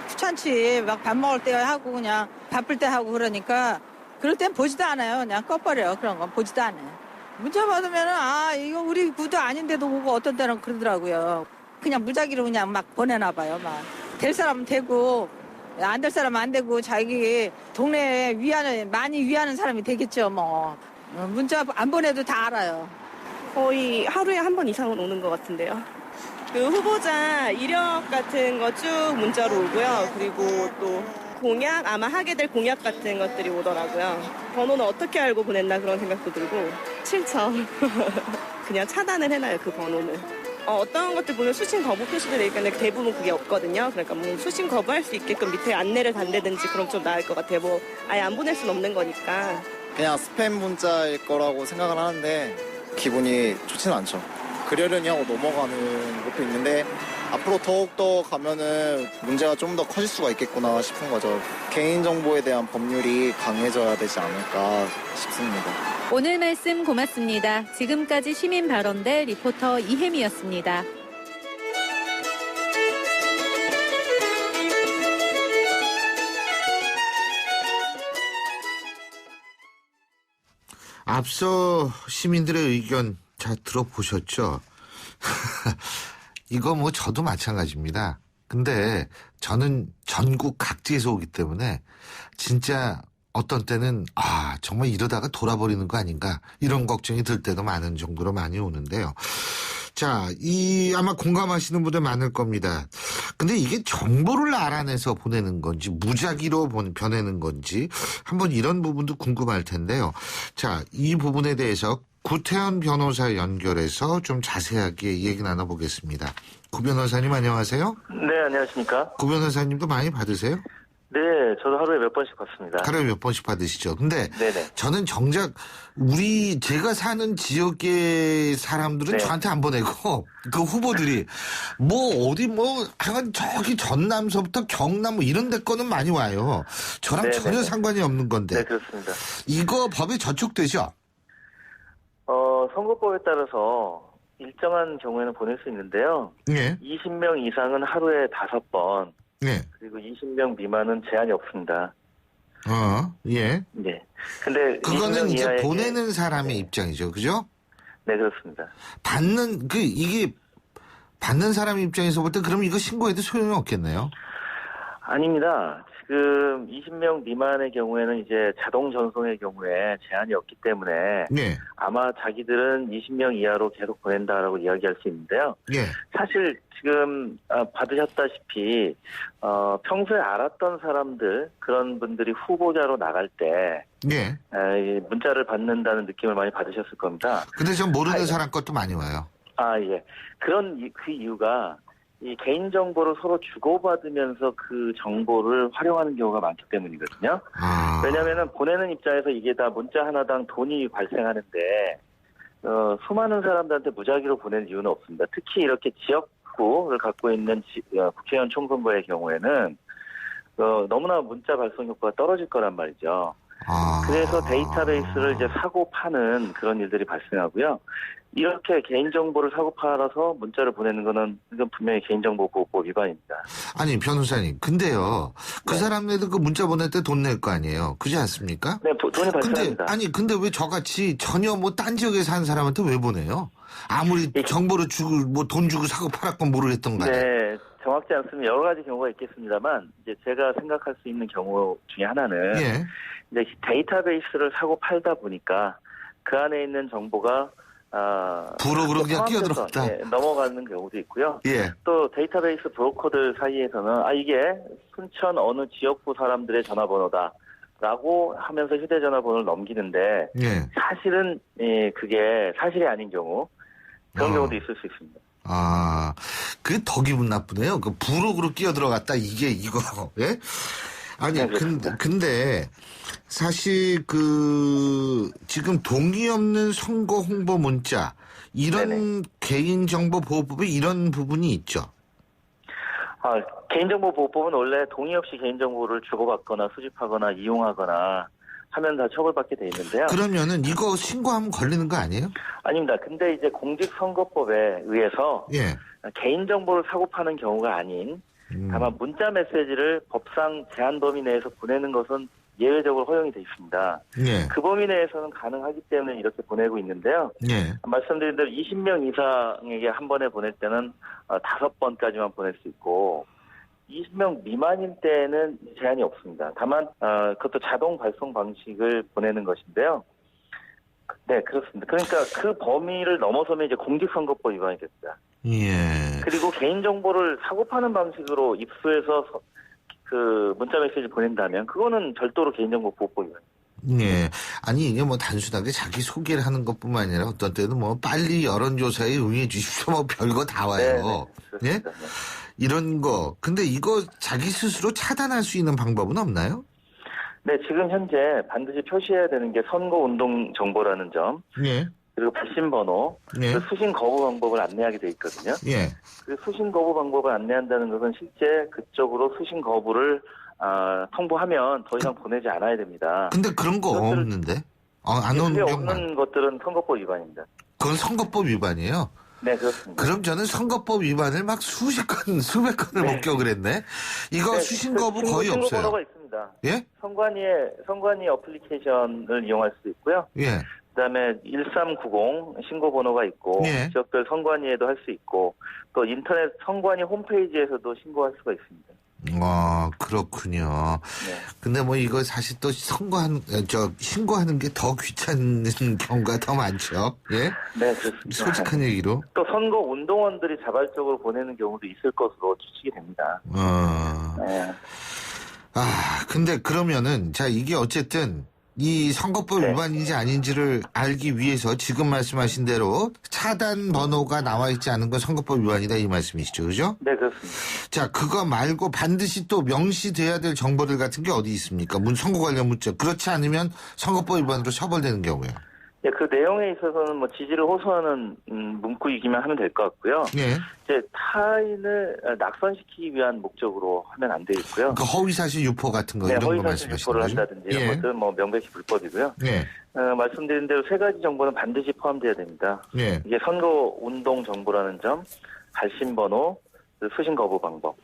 Speaker 22: 귀찮지. 막 밥 먹을 때 하고 그냥 바쁠 때 하고 그러니까 그럴 땐 보지도 않아요. 그냥 꺼버려. 그런 건 보지도 않아요. 문자 받으면은 이거 우리 구도 아닌데도 오고 어떤 때는 그러더라고요. 그냥 무작위로 그냥 막 보내나 봐요. 막 될 사람은 되고 안 될 사람은 안 되고 자기 동네에 많이 위하는 사람이 되겠죠. 뭐 문자 안 보내도 다 알아요.
Speaker 23: 거의 하루에 한 번 이상은 오는 것 같은데요. 그 후보자 이력 같은 거 쭉 문자로 오고요. 그리고 또 공약, 아마 하게 될 공약 같은 것들이 오더라고요. 번호는 어떻게 알고 보냈나 그런 생각도 들고 싫죠. 그냥 차단을 해놔요, 그 번호는. 어떤 것들 보면 수신 거부 표시도 되어 있는데 대부분 그게 없거든요. 그러니까 뭐 수신 거부할 수 있게끔 밑에 안내를 단다든지 그럼 좀 나을 것 같아요. 뭐 아예 안 보낼 수는 없는 거니까.
Speaker 24: 그냥 스팸 문자일 거라고 생각을 하는데 기분이 좋지는 않죠. 그러려니 하고 넘어가는 것도 있는데 앞으로 더욱더 가면은 문제가 좀 더 커질 수가 있겠구나 싶은 거죠. 개인정보에 대한 법률이 강해져야 되지 않을까 싶습니다.
Speaker 20: 오늘 말씀 고맙습니다. 지금까지 시민발언대 리포터 이혜미였습니다.
Speaker 2: 앞서 시민들의 의견 잘 들어보셨죠? 이거 뭐 저도 마찬가지입니다. 근데 저는 전국 각지에서 오기 때문에 진짜 어떤 때는 정말 이러다가 돌아버리는 거 아닌가 이런 걱정이 들 때도 많은 정도로 많이 오는데요. 자, 아마 공감하시는 분들 많을 겁니다. 근데 이게 정보를 알아내서 보내는 건지 무작위로 변하는 건지 한번 이런 부분도 궁금할 텐데요. 자, 이 부분에 대해서 구태현 변호사 연결해서 좀 자세하게 얘기 나눠보겠습니다. 구 변호사님 안녕하세요.
Speaker 12: 네, 안녕하십니까.
Speaker 2: 구 변호사님도 많이 받으세요?
Speaker 12: 네, 저도 하루에 몇 번씩 받습니다.
Speaker 2: 하루에 몇 번씩 받으시죠. 근데
Speaker 12: 네네.
Speaker 2: 저는 정작 제가 사는 지역의 사람들은 저한테 안 보내고 그 후보들이 하여간 저기 전남서부터 경남 이런 데 거는 많이 와요. 저랑
Speaker 12: 네네네.
Speaker 2: 전혀 상관이 없는 건데.
Speaker 12: 네, 그렇습니다.
Speaker 2: 이거 법에 저촉되죠?
Speaker 12: 선거법에 따라서 일정한 경우에는 보낼 수 있는데요.
Speaker 2: 네.
Speaker 12: 20명 이상은 하루에 5번.
Speaker 2: 네.
Speaker 12: 그리고 20명 미만은 제한이 없습니다.
Speaker 2: 예.
Speaker 12: 네. 근데
Speaker 2: 그거는 이제
Speaker 12: 이하에게...
Speaker 2: 보내는 사람의 입장이죠. 그죠?
Speaker 12: 네, 그렇습니다.
Speaker 2: 이게 받는 사람 입장에서 볼 때 그럼 이거 신고해도 소용이 없겠네요.
Speaker 12: 아닙니다. 지금 20명 미만의 경우에는 이제 자동 전송의 경우에 제한이 없기 때문에
Speaker 2: 네.
Speaker 12: 아마 자기들은 20명 이하로 계속 보낸다라고 이야기할 수 있는데요.
Speaker 2: 예.
Speaker 12: 사실 지금 받으셨다시피 평소에 알았던 사람들 그런 분들이 후보자로 나갈 때
Speaker 2: 예.
Speaker 12: 문자를 받는다는 느낌을 많이 받으셨을 겁니다.
Speaker 2: 근데 전 모르는 사람 것도 많이 와요.
Speaker 12: 예. 그 이유가 이 개인정보를 서로 주고받으면서 그 정보를 활용하는 경우가 많기 때문이거든요. 왜냐하면 보내는 입장에서 이게 다 문자 하나당 돈이 발생하는데 수많은 사람들한테 무작위로 보낼 이유는 없습니다. 특히 이렇게 지역구를 갖고 있는 국회의원 총선거의 경우에는 너무나 문자 발송 효과가 떨어질 거란 말이죠. 그래서 데이터베이스를 이제 사고 파는 그런 일들이 발생하고요. 이렇게 개인정보를 사고 팔아서 문자를 보내는 거는 이건 분명히 개인정보보호법 위반입니다.
Speaker 2: 아니 변호사님, 근데요. 그 사람들도 그 문자 보낼 때 돈 낼 거 아니에요. 그렇지 않습니까?
Speaker 12: 네, 돈이 발생합니다.
Speaker 2: 근데 왜 저같이 전혀 딴 지역에 사는 사람한테 왜 보내요? 아무리 정보를 주고 돈 주고 사고 팔았건 모르겠던 간에.
Speaker 12: 네, 정확지 않습니다. 여러 가지 경우가 있겠습니다만 이제 제가 생각할 수 있는 경우 중에 하나는 이제 데이터베이스를 사고 팔다 보니까 그 안에 있는 정보가
Speaker 2: 부록으로 그냥 끼어들었다.
Speaker 12: 넘어가는 경우도 있고요.
Speaker 2: 예.
Speaker 12: 또 데이터베이스 브로커들 사이에서는 이게 순천 어느 지역구 사람들의 전화번호다라고 하면서 휴대전화번호를 넘기는데 사실은 그게 사실이 아닌 경우 그런 경우도 있을 수 있습니다.
Speaker 2: 아, 그게 더 기분 나쁘네요. 그 부록으로 끼어 들어갔다 이게 이거. 예? 아니
Speaker 12: 네,
Speaker 2: 근데 사실 지금 동의 없는 선거 홍보 문자 이런 개인정보보호법에 이런 부분이 있죠.
Speaker 12: 개인정보보호법은 원래 동의 없이 개인정보를 주고받거나 수집하거나 이용하거나 하면 다 처벌받게 돼 있는데요.
Speaker 2: 그러면은 이거 신고하면 걸리는 거 아니에요?
Speaker 12: 아닙니다. 근데 이제 공직선거법에 의해서
Speaker 2: 예.
Speaker 12: 개인정보를 사고 파는 경우가 아닌 다만 문자 메시지를 법상 제한 범위 내에서 보내는 것은 예외적으로 허용이 돼 있습니다.
Speaker 2: 예.
Speaker 12: 그 범위 내에서는 가능하기 때문에 이렇게 보내고 있는데요.
Speaker 2: 예.
Speaker 12: 말씀드린 대로 20명 이상에게 한 번에 보낼 때는 5번까지만 보낼 수 있고 20명 미만일 때는 제한이 없습니다. 다만 그것도 자동 발송 방식을 보내는 것인데요. 네, 그렇습니다. 그러니까 그 범위를 넘어서면 이제 공직선거법 위반이 됩니다.
Speaker 2: 예.
Speaker 12: 그리고 개인정보를 사고 파는 방식으로 입수해서 그 문자 메시지 보낸다면 그거는 별도로 개인정보보호법 위반.
Speaker 2: 예. 아니 이게 뭐 단순하게 자기 소개를 하는 것뿐만 아니라 어떤 때는 뭐 빨리 여론조사에 응해 주십시오 뭐 별거 다 와요.
Speaker 12: 네,
Speaker 2: 예? 이런 거. 근데 이거 자기 스스로 차단할 수 있는 방법은 없나요?
Speaker 12: 네, 지금 현재 반드시 표시해야 되는 게 선거운동 정보라는 점.
Speaker 2: 예.
Speaker 12: 그리고 발신 번호,
Speaker 2: 예.
Speaker 12: 그 수신 거부 방법을 안내하게 돼 있거든요.
Speaker 2: 예.
Speaker 12: 그 수신 거부 방법을 안내한다는 것은 실제 그쪽으로 수신 거부를 통보하면 더 이상 보내지 않아야 됩니다.
Speaker 2: 근데 그런 거 없는데? 안 오는
Speaker 12: 그게
Speaker 2: 경우만.
Speaker 12: 없는 것들은 선거법 위반입니다.
Speaker 2: 그건 선거법 위반이에요?
Speaker 12: 네, 그렇습니다.
Speaker 2: 그럼 저는 선거법 위반을 막 수백 건을 목격을 했네? 이거 수신 거부 거의
Speaker 12: 신고
Speaker 2: 없어요.
Speaker 12: 번호가 있습니다.
Speaker 2: 예?
Speaker 12: 선관위 어플리케이션을 이용할 수 있고요.
Speaker 2: 예.
Speaker 12: 그다음에 1390 신고 번호가 있고
Speaker 2: 예.
Speaker 12: 지역별 선관위에도 할 수 있고 또 인터넷 선관위 홈페이지에서도 신고할 수가 있습니다.
Speaker 2: 그렇군요.
Speaker 12: 네.
Speaker 2: 근데 뭐 이거 사실 또 신고하는 게 더 귀찮은 경우가 더 많죠. 예?
Speaker 12: 네, 그렇습니다.
Speaker 2: 솔직한 얘기로.
Speaker 12: 또 선거 운동원들이 자발적으로 보내는 경우도 있을 것으로 추측이 됩니다. 네.
Speaker 2: 근데 그러면은 자 이게 어쨌든 이 선거법 위반인지 아닌지를 알기 위해서 지금 말씀하신 대로 차단 번호가 나와 있지 않은 건 선거법 위반이다 이 말씀이시죠, 그죠?
Speaker 12: 네, 그렇습니다.
Speaker 2: 자, 그거 말고 반드시 또 명시돼야 될 정보들 같은 게 어디 있습니까? 선거 관련 문자. 그렇지 않으면 선거법 위반으로 처벌되는 경우요.
Speaker 12: 예, 그 내용에 있어서는 뭐 지지를 호소하는 문구이기만 하면 될 것 같고요.
Speaker 2: 예.
Speaker 12: 이제 타인을 낙선시키기 위한 목적으로 하면 안 돼 있고요.
Speaker 2: 그 허위사실 유포 같은 거
Speaker 12: 네,
Speaker 2: 이런 거
Speaker 12: 허위사실
Speaker 2: 말씀하시는
Speaker 12: 유포를
Speaker 2: 거죠?
Speaker 12: 한다든지 이런 것들은 뭐 명백히 불법이고요.
Speaker 2: 예.
Speaker 12: 말씀드린 대로 세 가지 정보는 반드시 포함돼야 됩니다.
Speaker 2: 예.
Speaker 12: 이게 선거 운동 정보라는 점, 발신 번호, 수신 거부 방법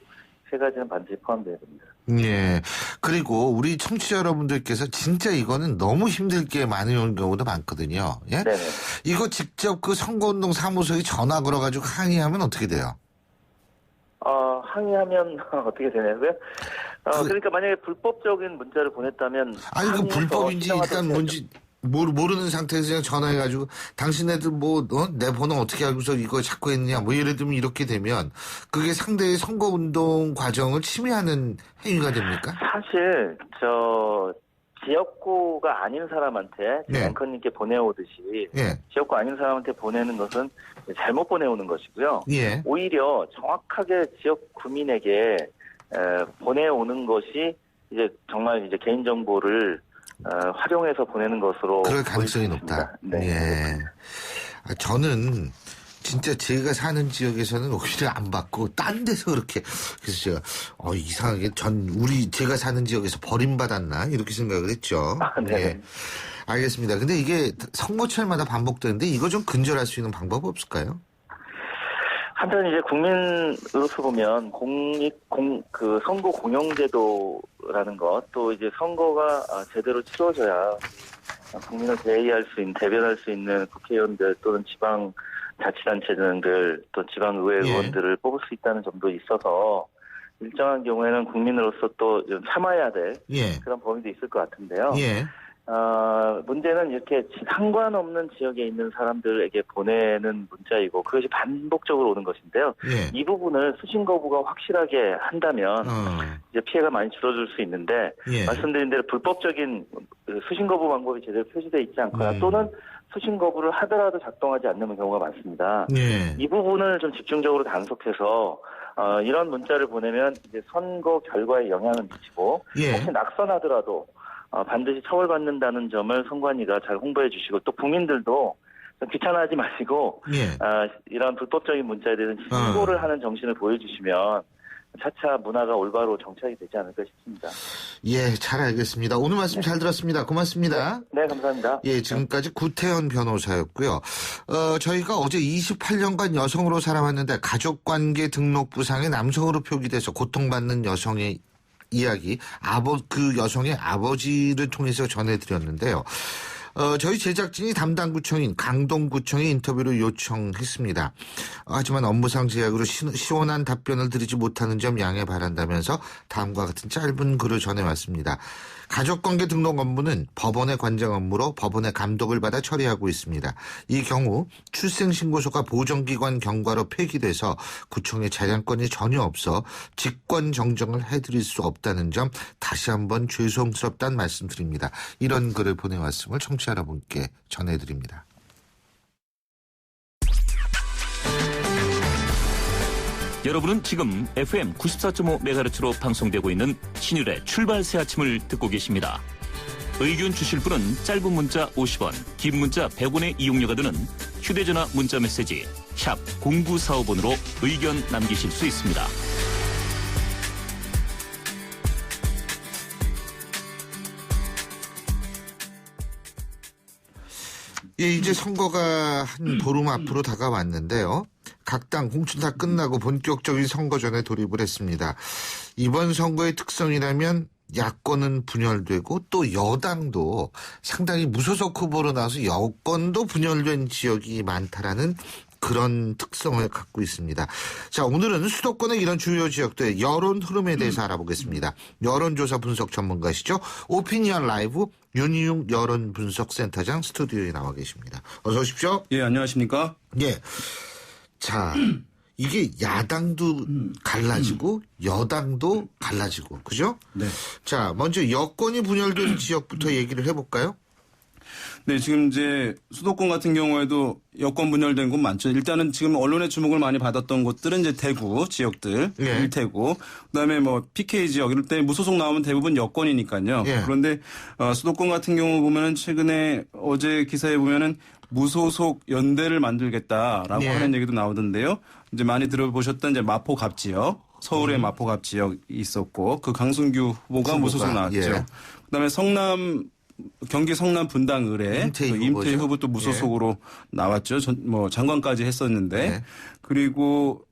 Speaker 12: 세 가지는 반드시 포함돼야 됩니다.
Speaker 2: 예. 그리고 우리 청취자 여러분들께서 진짜 이거는 너무 힘들게 많은 경우도 많거든요. 예?
Speaker 12: 네네.
Speaker 2: 이거 직접 그 선거운동 사무소에 전화 걸어가지고 항의하면 어떻게 돼요?
Speaker 12: 항의하면 어떻게 되냐고요? 그러니까 만약에 불법적인 문자를 보냈다면
Speaker 2: 아니 그 불법인지 일단 뭔지 모르는 상태에서 그냥 전화해가지고 당신네들 내 번호 어떻게 알고서 이거 자꾸 했느냐 예를 들면 이렇게 되면 그게 상대의 선거운동 과정을 침해하는 행위가 됩니까?
Speaker 12: 사실 지역구가 아닌 사람한테 앵커님께 보내오듯이 지역구 아닌 사람한테 보내는 것은 잘못 보내오는 것이고요.
Speaker 2: 예.
Speaker 12: 오히려 정확하게 지역 구민에게 보내오는 것이 이제 정말 이제 개인 정보를 활용해서 보내는 것으로
Speaker 2: 그럴 가능성이 높다.
Speaker 12: 네.
Speaker 2: 예. 저는 진짜 제가 사는 지역에서는 오히려 안 받고 딴 데서 그렇게 그래서 제가 이상하게 제가 사는 지역에서 버림받았나 이렇게 생각을 했죠.
Speaker 12: 네.
Speaker 2: 예. 알겠습니다. 근데 이게 선거철마다 반복되는데 이거 좀 근절할 수 있는 방법 없을까요?
Speaker 12: 한편 이제 국민으로서 보면 선거 공영제도라는 것, 또 이제 선거가 제대로 치러져야 국민을 대변할 수 있는 국회의원들 또는 지방 자치단체장들 또 지방의회 의원들을 뽑을 수 있다는 점도 있어서 일정한 경우에는 국민으로서 또 좀 참아야 될 그런 범위도 있을 것 같은데요. 문제는 이렇게 상관없는 지역에 있는 사람들에게 보내는 문자이고 그것이 반복적으로 오는 것인데요. 이 부분을 수신 거부가 확실하게 한다면 이제 피해가 많이 줄어들 수 있는데 말씀드린 대로 불법적인 수신 거부 방법이 제대로 표시되어 있지 않거나 또는
Speaker 3: 수신 거부를 하더라도 작동하지 않는 경우가 많습니다.
Speaker 2: 예.
Speaker 3: 이 부분을 좀 집중적으로 단속해서 이런 문자를 보내면 이제 선거 결과에 영향을 미치고
Speaker 2: 예.
Speaker 3: 혹시 낙선하더라도 반드시 처벌받는다는 점을 선관위가 잘 홍보해 주시고 또 국민들도 좀 귀찮아하지 마시고
Speaker 2: 예.
Speaker 3: 이런 불법적인 문자에 대해서 신고를 하는 정신을 보여주시면 차차 문화가 올바로 정착이 되지 않을까 싶습니다.
Speaker 2: 예, 잘 알겠습니다. 오늘 말씀 잘 들었습니다. 고맙습니다.
Speaker 3: 네, 감사합니다.
Speaker 2: 예, 지금까지 구태현 변호사였고요. 저희가 어제 28년간 여성으로 살아왔는데 가족관계 등록부상에 남성으로 표기돼서 고통받는 여성의 이야기, 그 여성의 아버지를 통해서 전해드렸는데요. 저희 제작진이 담당 구청인 강동구청에 인터뷰를 요청했습니다. 하지만 업무상 제약으로 시원한 답변을 드리지 못하는 점 양해 바란다면서 다음과 같은 짧은 글을 전해왔습니다. 가족관계 등록 업무는 법원의 관장 업무로 법원의 감독을 받아 처리하고 있습니다. 이 경우 출생신고소가 보정기관 경과로 폐기돼서 구청에 재량권이 전혀 없어 직권 정정을 해드릴 수 없다는 점 다시 한번 죄송스럽다는 말씀드립니다. 이런 글을 보내왔음을 청취자 여러분께 전해드립니다.
Speaker 14: 여러분은 지금 FM 94.5MHz로 방송되고 있는 신율의 출발 새 아침을 듣고 계십니다. 의견 주실 분은 짧은 문자 50원, 긴 문자 100원의 이용료가 드는 휴대전화 문자 메시지 샵 0945번으로 의견 남기실 수 있습니다.
Speaker 2: 예, 이제 선거가 한 보름 앞으로 다가왔는데요. 각 당 공천 다 끝나고 본격적인 선거전에 돌입을 했습니다. 이번 선거의 특성이라면 야권은 분열되고 또 여당도 상당히 무소속 후보로 나와서 여권도 분열된 지역이 많다라는 그런 특성을 갖고 있습니다. 자, 오늘은 수도권의 이런 주요 지역들의 여론 흐름에 대해서 알아보겠습니다. 여론조사 분석 전문가시죠. 오피니언 라이브 윤희용 여론분석센터장 스튜디오에 나와 계십니다. 어서 오십시오.
Speaker 6: 예, 안녕하십니까?
Speaker 2: 예. 자, 이게 야당도 갈라지고 여당도 갈라지고, 그죠?
Speaker 6: 네.
Speaker 2: 자, 먼저 여권이 분열된 지역부터 얘기를 해볼까요?
Speaker 6: 네, 지금 이제 수도권 같은 경우에도 여권 분열된 곳 많죠. 일단은 지금 언론의 주목을 많이 받았던 곳들은 이제 대구 지역들,
Speaker 2: 예.
Speaker 6: 일대구, 그다음에 뭐 PK 지역 이럴 때 무소속 나오면 대부분 여권이니까요.
Speaker 2: 예.
Speaker 6: 그런데 수도권 같은 경우 보면은 최근에 어제 기사에 보면은 무소속 연대를 만들겠다라고
Speaker 2: 예.
Speaker 6: 하는 얘기도 나오던데요. 이제 많이 들어보셨던 이제 마포갑 지역, 서울의 마포갑 지역이 있었고 그 강승규 후보가 무소속 나왔죠.
Speaker 2: 예.
Speaker 6: 그다음에 경기 성남 분당 의뢰 임태희 후보 또 무소속으로 나왔죠. 뭐 장관까지 했었는데
Speaker 2: 네.
Speaker 6: 그리고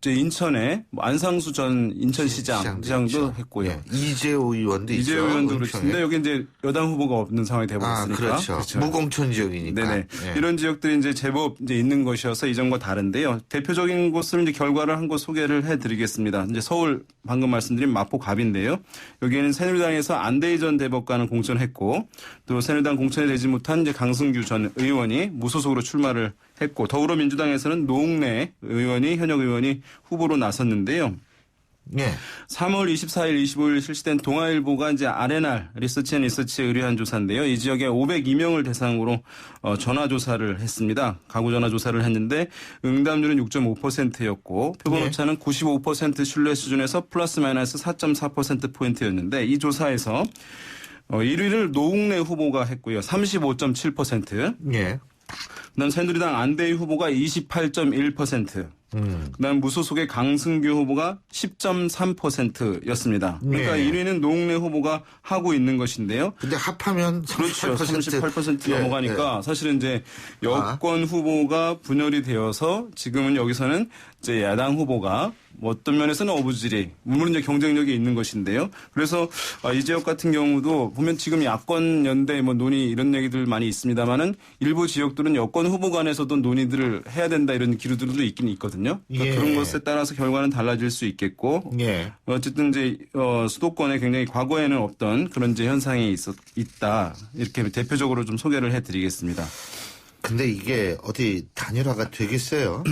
Speaker 6: 이제 인천에 안상수 전 인천시장도 했고요.
Speaker 2: 네. 이재호 의원도 있죠.
Speaker 6: 이재호 의원도 그렇는데 여기 이제 여당 후보가 없는 상황이 되어버렸으니까.
Speaker 2: 그렇죠. 무공천 지역이니까.
Speaker 6: 네네.
Speaker 2: 네.
Speaker 6: 이런 지역들이 이제 제법 이제 있는 것이어서 이전과 다른데요. 대표적인 곳을 이제 결과를 한 곳 소개를 해드리겠습니다. 이제 서울 방금 말씀드린 마포갑인데요. 여기에는 새누리당에서 안대희 전 대법관을 공천했고 또 새누리당 공천이 되지 못한 이제 강승규 전 의원이 무소속으로 출마를 했고 더불어민주당에서는 노웅래 의원이 현역 의원이 후보로 나섰는데요.
Speaker 2: 네.
Speaker 6: 3월 24일, 25일 실시된 동아일보가 이제 RNR 리서치앤리서치에 의뢰한 조사인데요. 이 지역에 502명을 대상으로 전화 조사를 했습니다. 가구 전화 조사를 했는데 응답률은 6.5%였고 표본 오차는 95% 신뢰 수준에서 플러스 마이너스 4.4% 포인트였는데 이 조사에서 1위를 노웅래 후보가 했고요. 35.7%.
Speaker 2: 예.
Speaker 6: 그다음 새누리당 안대희 후보가 28.1%. 그다음 무소속의 강승규 후보가 10.3%였습니다. 그러니까
Speaker 2: 네.
Speaker 6: 1위는 노웅래 후보가 하고 있는 것인데요.
Speaker 2: 근데 합하면 38%.
Speaker 6: 그렇죠. 38%
Speaker 2: 예,
Speaker 6: 넘어가니까
Speaker 2: 예.
Speaker 6: 사실은 이제 여권 후보가 분열이 되어서 지금은 여기서는 이제 야당 후보가 뭐 어떤 면에서는 어부지리, 물론 이제 경쟁력이 있는 것인데요. 그래서 이 지역 같은 경우도 보면 지금 야권 연대 뭐 논의 이런 얘기들 많이 있습니다만은 일부 지역들은 여권 후보 간에서도 논의들을 해야 된다 이런 기류들도 있긴 있거든요. 그러니까
Speaker 2: 예.
Speaker 6: 그런 것에 따라서 결과는 달라질 수 있겠고
Speaker 2: 예.
Speaker 6: 어쨌든 이제 수도권에 굉장히 과거에는 없던 그런 이제 현상이 있다 이렇게 대표적으로 좀 소개를 해드리겠습니다.
Speaker 2: 근데 이게 어디 단일화가 되겠어요?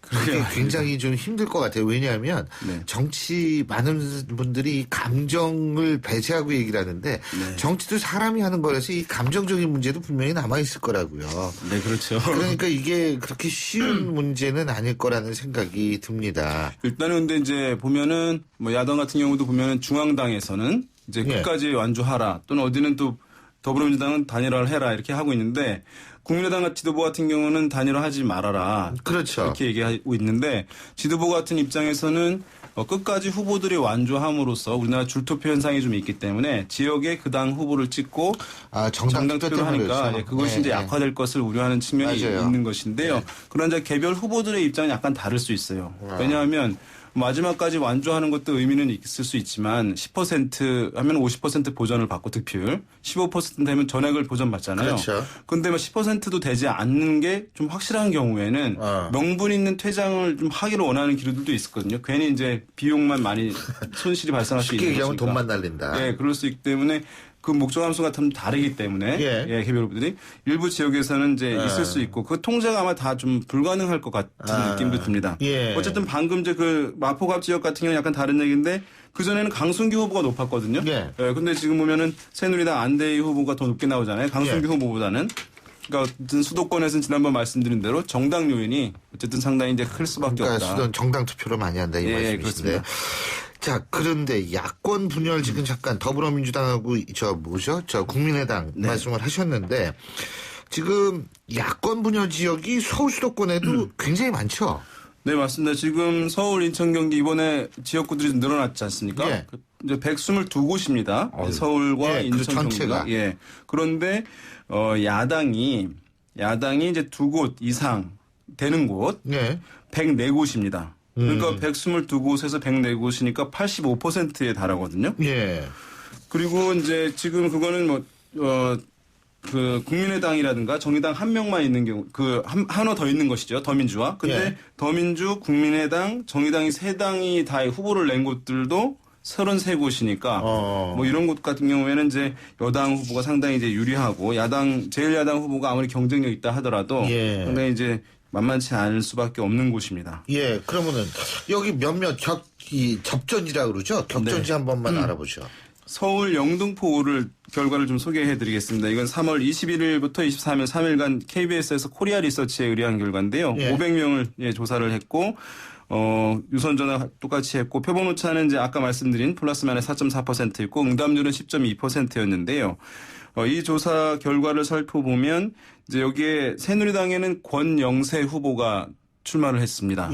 Speaker 2: 그게 굉장히 좀 힘들 것 같아요. 왜냐하면
Speaker 6: 네.
Speaker 2: 정치 많은 분들이 감정을 배제하고 얘기를 하는데
Speaker 6: 네.
Speaker 2: 정치도 사람이 하는 거라서 이 감정적인 문제도 분명히 남아있을 거라고요.
Speaker 6: 네, 그렇죠.
Speaker 2: 그러니까 이게 그렇게 쉬운 문제는 아닐 거라는 생각이 듭니다.
Speaker 6: 일단은 근데 이제 보면은 뭐 야당 같은 경우도 보면은 중앙당에서는 이제 끝까지 완주하라 또는 어디는 또 더불어민주당은 단일화를 해라 이렇게 하고 있는데 국민의당 지도부 같은 경우는 단일화하지 말아라.
Speaker 2: 그렇죠.
Speaker 6: 이렇게 얘기하고 있는데 지도부 같은 입장에서는 끝까지 후보들이 완주함으로써 우리나라 줄투표 현상이 좀 있기 때문에 지역에 그 당 후보를 찍고 정당 투표를 하니까 그것이 이제 약화될 것을 우려하는 측면이
Speaker 2: 맞아요.
Speaker 6: 있는 것인데요. 그런 이제 개별 후보들의 입장은 약간 다를 수 있어요. 왜냐하면 마지막까지 완주하는 것도 의미는 있을 수 있지만 10% 하면 50% 보전을 받고 득표율, 15% 되면 전액을 보전받잖아요.
Speaker 2: 그렇죠.
Speaker 6: 그런데 10%도 되지 않는 게 좀 확실한 경우에는 명분 있는 퇴장을 좀 하기를 원하는 기류들도 있었거든요. 괜히 이제 비용만 많이 손실이 발생할 수 있는
Speaker 2: 쉽게 얘기하면
Speaker 6: 것이니까.
Speaker 2: 돈만 날린다.
Speaker 6: 네, 그럴 수 있기 때문에 그 목적 함수가 좀 다르기 때문에 개별 후보들이 일부 지역에서는 이제 있을 수 있고 그 통제가 아마 다 좀 불가능할 것 같은 느낌도 듭니다. 어쨌든 방금 이제 그 마포갑 지역 같은 경우는 약간 다른 얘기인데 그 전에는 강순규 후보가 높았거든요. 근데 지금 보면은 새누리당 안대희 후보가 더 높게 나오잖아요. 강순규 후보보다는. 그러니까 어쨌든 수도권에서는 지난번 말씀드린 대로 정당 요인이 어쨌든 상당히 이제 클 수밖에 없다.
Speaker 2: 정당 투표를 많이 한다 이 말씀이신데.
Speaker 6: 그렇습니다.
Speaker 2: 자, 그런데 야권 분열 지금 잠깐 더불어민주당하고 국민의당 말씀을 하셨는데 지금 야권 분열 지역이 서울 수도권에도 굉장히 많죠.
Speaker 6: 네, 맞습니다. 지금 서울, 인천, 경기 이번에 지역구들이 좀 늘어났지 않습니까? 이제 122곳입니다. 서울과 인천,
Speaker 2: 전체가.
Speaker 6: 경기가. 그런데 야당이 이제 2곳 이상 되는 곳 104곳입니다. 그러니까 122곳에서 104곳이니까 85%에 달하거든요. 그리고 이제 지금 그거는 그 국민의당이라든가 정의당 한 명만 있는 경우 하나 더 있는 것이죠. 더민주와. 근데 더민주, 국민의당, 정의당이 세 당이 다 후보를 낸 곳들도 33곳이니까 뭐 이런 곳 같은 경우에는 이제 여당 후보가 상당히 이제 유리하고 제1야당 후보가 아무리 경쟁력 있다 하더라도 상당히 이제 만만치 않을 수밖에 없는 곳입니다.
Speaker 2: 그러면은 여기 몇몇 접전이라고 그러죠? 격전지 한 번만 알아보죠.
Speaker 6: 서울 영등포 결과를 좀 소개해드리겠습니다. 이건 3월 21일부터 23일 3일간 KBS에서 코리아 리서치에 의뢰한 결과인데요. 500명을 조사를 했고 유선 전화 똑같이 했고 표본 오차는 이제 아까 말씀드린 플러스 마이너스 4.4%였고 응답률은 10.2%였는데요. 이 조사 결과를 살펴보면 이제 여기에 새누리당에는 권영세 후보가 출마를 했습니다.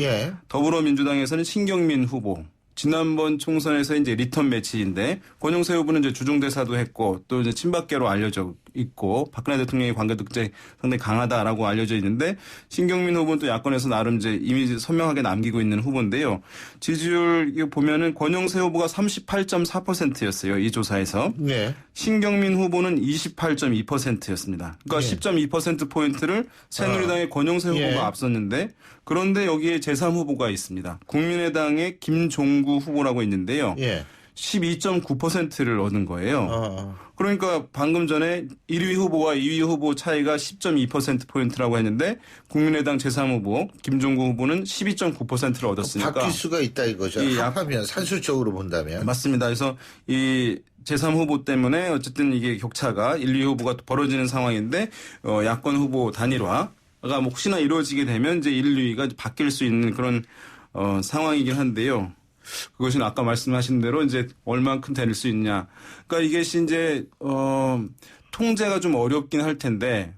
Speaker 6: 더불어민주당에서는 신경민 후보. 지난번 총선에서 이제 리턴 매치인데 권영세 후보는 이제 주중대사도 했고 또 이제 친박계로 알려져 있고 박근혜 대통령의 관계도 굉장히 상당히 강하다라고 알려져 있는데 신경민 후보는 또 야권에서 나름 이제 이미지 선명하게 남기고 있는 후보인데요. 지지율 이거 보면은 권영세 후보가 38.4%였어요. 이 조사에서. 신경민 후보는 28.2%였습니다. 그러니까 10.2%포인트를 새누리당의 권영세 후보가 앞섰는데 그런데 여기에 제3후보가 있습니다. 국민의당의 김종구 후보라고 있는데요. 12.9%를 얻은 거예요. 그러니까 방금 전에 1위 후보와 2위 후보 차이가 10.2%포인트라고 했는데 국민의당 제3후보 김종구 후보는 12.9%를 얻었으니까.
Speaker 2: 바뀔 수가 있다 이거죠. 합하면 산술적으로 본다면.
Speaker 6: 맞습니다. 그래서 이 제3후보 때문에 어쨌든 이게 격차가 1, 2 후보가 벌어지는 상황인데 야권 후보 단일화가 혹시나 이루어지게 되면 이제 1, 2위가 바뀔 수 있는 그런 상황이긴 한데요. 그것은 아까 말씀하신 대로 이제 얼만큼 될 수 있냐. 그러니까 이게 이제 통제가 좀 어렵긴 할 텐데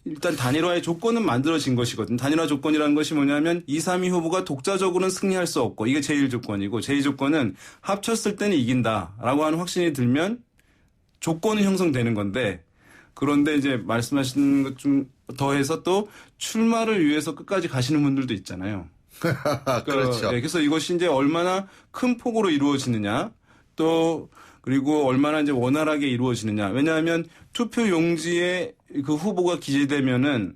Speaker 6: 일단 단일화의 조건은 만들어진 것이거든요. 단일화 조건이라는 것이 뭐냐면 2, 3위 후보가 독자적으로는 승리할 수 없고 이게 제1조건이고 제2조건은 합쳤을 때는 이긴다라고 하는 확신이 들면 조건이 형성되는 건데 그런데 이제 말씀하신 것 좀 더해서 또 출마를 위해서 끝까지 가시는 분들도 있잖아요.
Speaker 2: 그렇죠.
Speaker 6: 그래서 이것이 이제 얼마나 큰 폭으로 이루어지느냐 또 그리고 얼마나 이제 원활하게 이루어지느냐. 왜냐하면 투표 용지에 그 후보가 기재되면은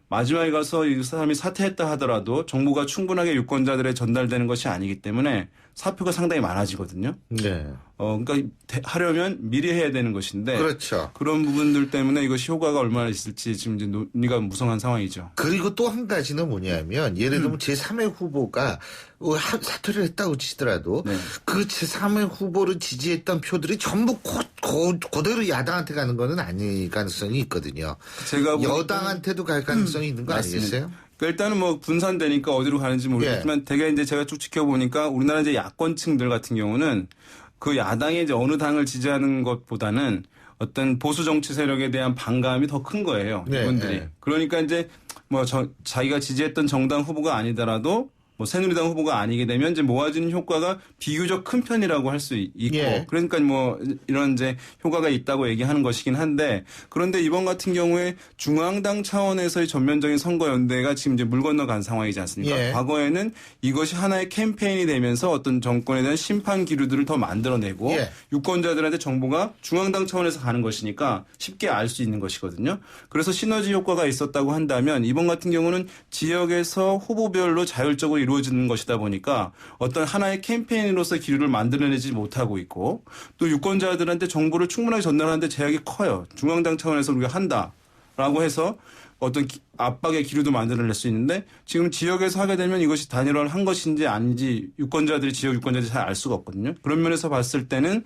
Speaker 6: 마지막에 가서 이 사람이 사퇴했다 하더라도 정보가 충분하게 유권자들에 전달되는 것이 아니기 때문에 사표가 상당히 많아지거든요. 그러니까 하려면 미리 해야 되는 것인데.
Speaker 2: 그렇죠.
Speaker 6: 그런 부분들 때문에 이것이 효과가 얼마나 있을지 지금 이제 논의가 무성한 상황이죠.
Speaker 2: 그리고 또 한 가지는 뭐냐면 예를 들면 제3의 후보가 사퇴를 했다고 치더라도 그 제3의 후보를 지지했던 표들이 전부 그대로 야당한테 가는 거는 아닐 가능성이 있거든요. 제가 여당한테도 갈 가능성이 있는 거 아니겠어요?
Speaker 6: 일단은 뭐 분산되니까 어디로 가는지 모르겠지만 되게 이제 제가 쭉 지켜보니까 우리나라 이제 야권층들 같은 경우는 그 야당이 이제 어느 당을 지지하는 것보다는 어떤 보수 정치 세력에 대한 반감이 더 큰 거예요. 이분들이. 그러니까 이제 뭐 자기가 지지했던 정당 후보가 아니더라도 뭐 새누리당 후보가 아니게 되면 이제 모아지는 효과가 비교적 큰 편이라고 할 수 있고 그러니까 뭐 이런 이제 효과가 있다고 얘기하는 것이긴 한데 그런데 이번 같은 경우에 중앙당 차원에서의 전면적인 선거 연대가 지금 이제 물 건너간 상황이지 않습니까? 과거에는 이것이 하나의 캠페인이 되면서 어떤 정권에 대한 심판 기류들을 더 만들어내고 유권자들한테 정보가 중앙당 차원에서 가는 것이니까 쉽게 알 수 있는 것이거든요. 그래서 시너지 효과가 있었다고 한다면 이번 같은 경우는 지역에서 후보별로 자율적으로 이루어지는 것이다 보니까 어떤 하나의 캠페인으로서 기류를 만들어내지 못하고 있고 또 유권자들한테 정보를 충분하게 전달하는데 제약이 커요. 중앙당 차원에서 우리가 한다라고 해서 어떤 압박의 기류도 만들어낼 수 있는데 지금 지역에서 하게 되면 이것이 단일화한 것인지 아닌지 지역 유권자들이 잘 알 수가 없거든요. 그런 면에서 봤을 때는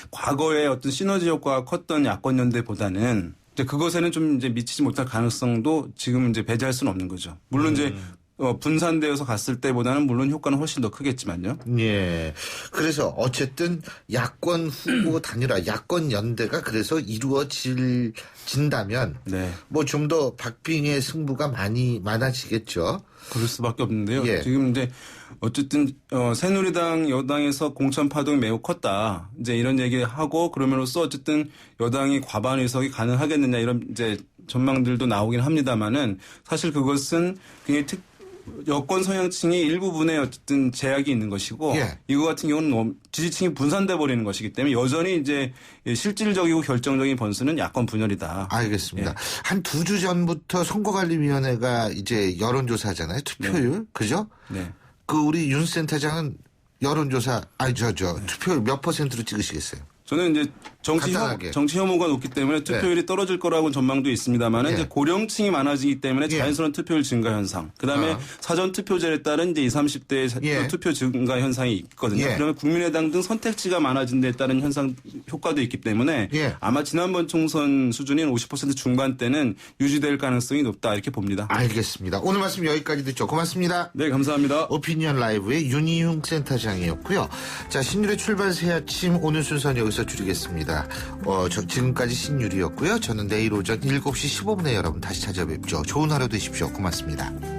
Speaker 6: 과거에 어떤 시너지 효과가 컸던 야권 연대보다는 이제 그것에는 좀 이제 미치지 못할 가능성도 지금 이제 배제할 수는 없는 거죠. 물론 이제 분산되어서 갔을 때보다는 물론 효과는 훨씬 더 크겠지만요.
Speaker 2: 예. 그래서 어쨌든 야권 후보 단일화, 야권 연대가 그래서 이루어진다면 뭐 좀 더 박빙의 승부가 많아지겠죠.
Speaker 6: 그럴 수밖에 없는데요. 지금 이제 어쨌든 새누리당 여당에서 공천 파동이 매우 컸다. 이제 이런 얘기하고 그러면로써 어쨌든 여당이 과반 의석이 가능하겠느냐 이런 이제 전망들도 나오긴 합니다만은 사실 그것은 굉장히 여권 성향층이 일부분에 어쨌든 제약이 있는 것이고 이거 같은 경우는 지지층이 분산돼 버리는 것이기 때문에 여전히 이제 실질적이고 결정적인 번수는 야권 분열이다.
Speaker 2: 알겠습니다. 한 2주 전부터 선거관리위원회가 이제 여론조사잖아요. 투표율. 그죠? 그 우리 윤 센터장은 여론조사 투표율 몇 %로 찍으시겠어요?
Speaker 6: 저는 이제 정치 혐오가 높기 때문에 투표율이 떨어질 거라고 전망도 있습니다만 이제 고령층이 많아지기 때문에 자연스러운 투표율 증가 현상. 그다음에 사전 투표제에 따른 이제 20, 30대 투표 증가 현상이 있거든요. 그러면 국민의당 등 선택지가 많아진 데 따른 현상 효과도 있기 때문에 아마 지난번 총선 수준인 50% 중반대는 유지될 가능성이 높다 이렇게 봅니다.
Speaker 2: 알겠습니다. 오늘 말씀 여기까지 듣죠. 고맙습니다.
Speaker 6: 네, 감사합니다.
Speaker 2: 오피니언 라이브의 윤희용 센터장이었고요. 자, 신율의 출발 새 아침 오늘 순서는 여기서 줄이겠습니다. 지금까지 신율이었고요. 저는 내일 오전 7시 15분에 여러분 다시 찾아뵙죠. 좋은 하루 되십시오. 고맙습니다.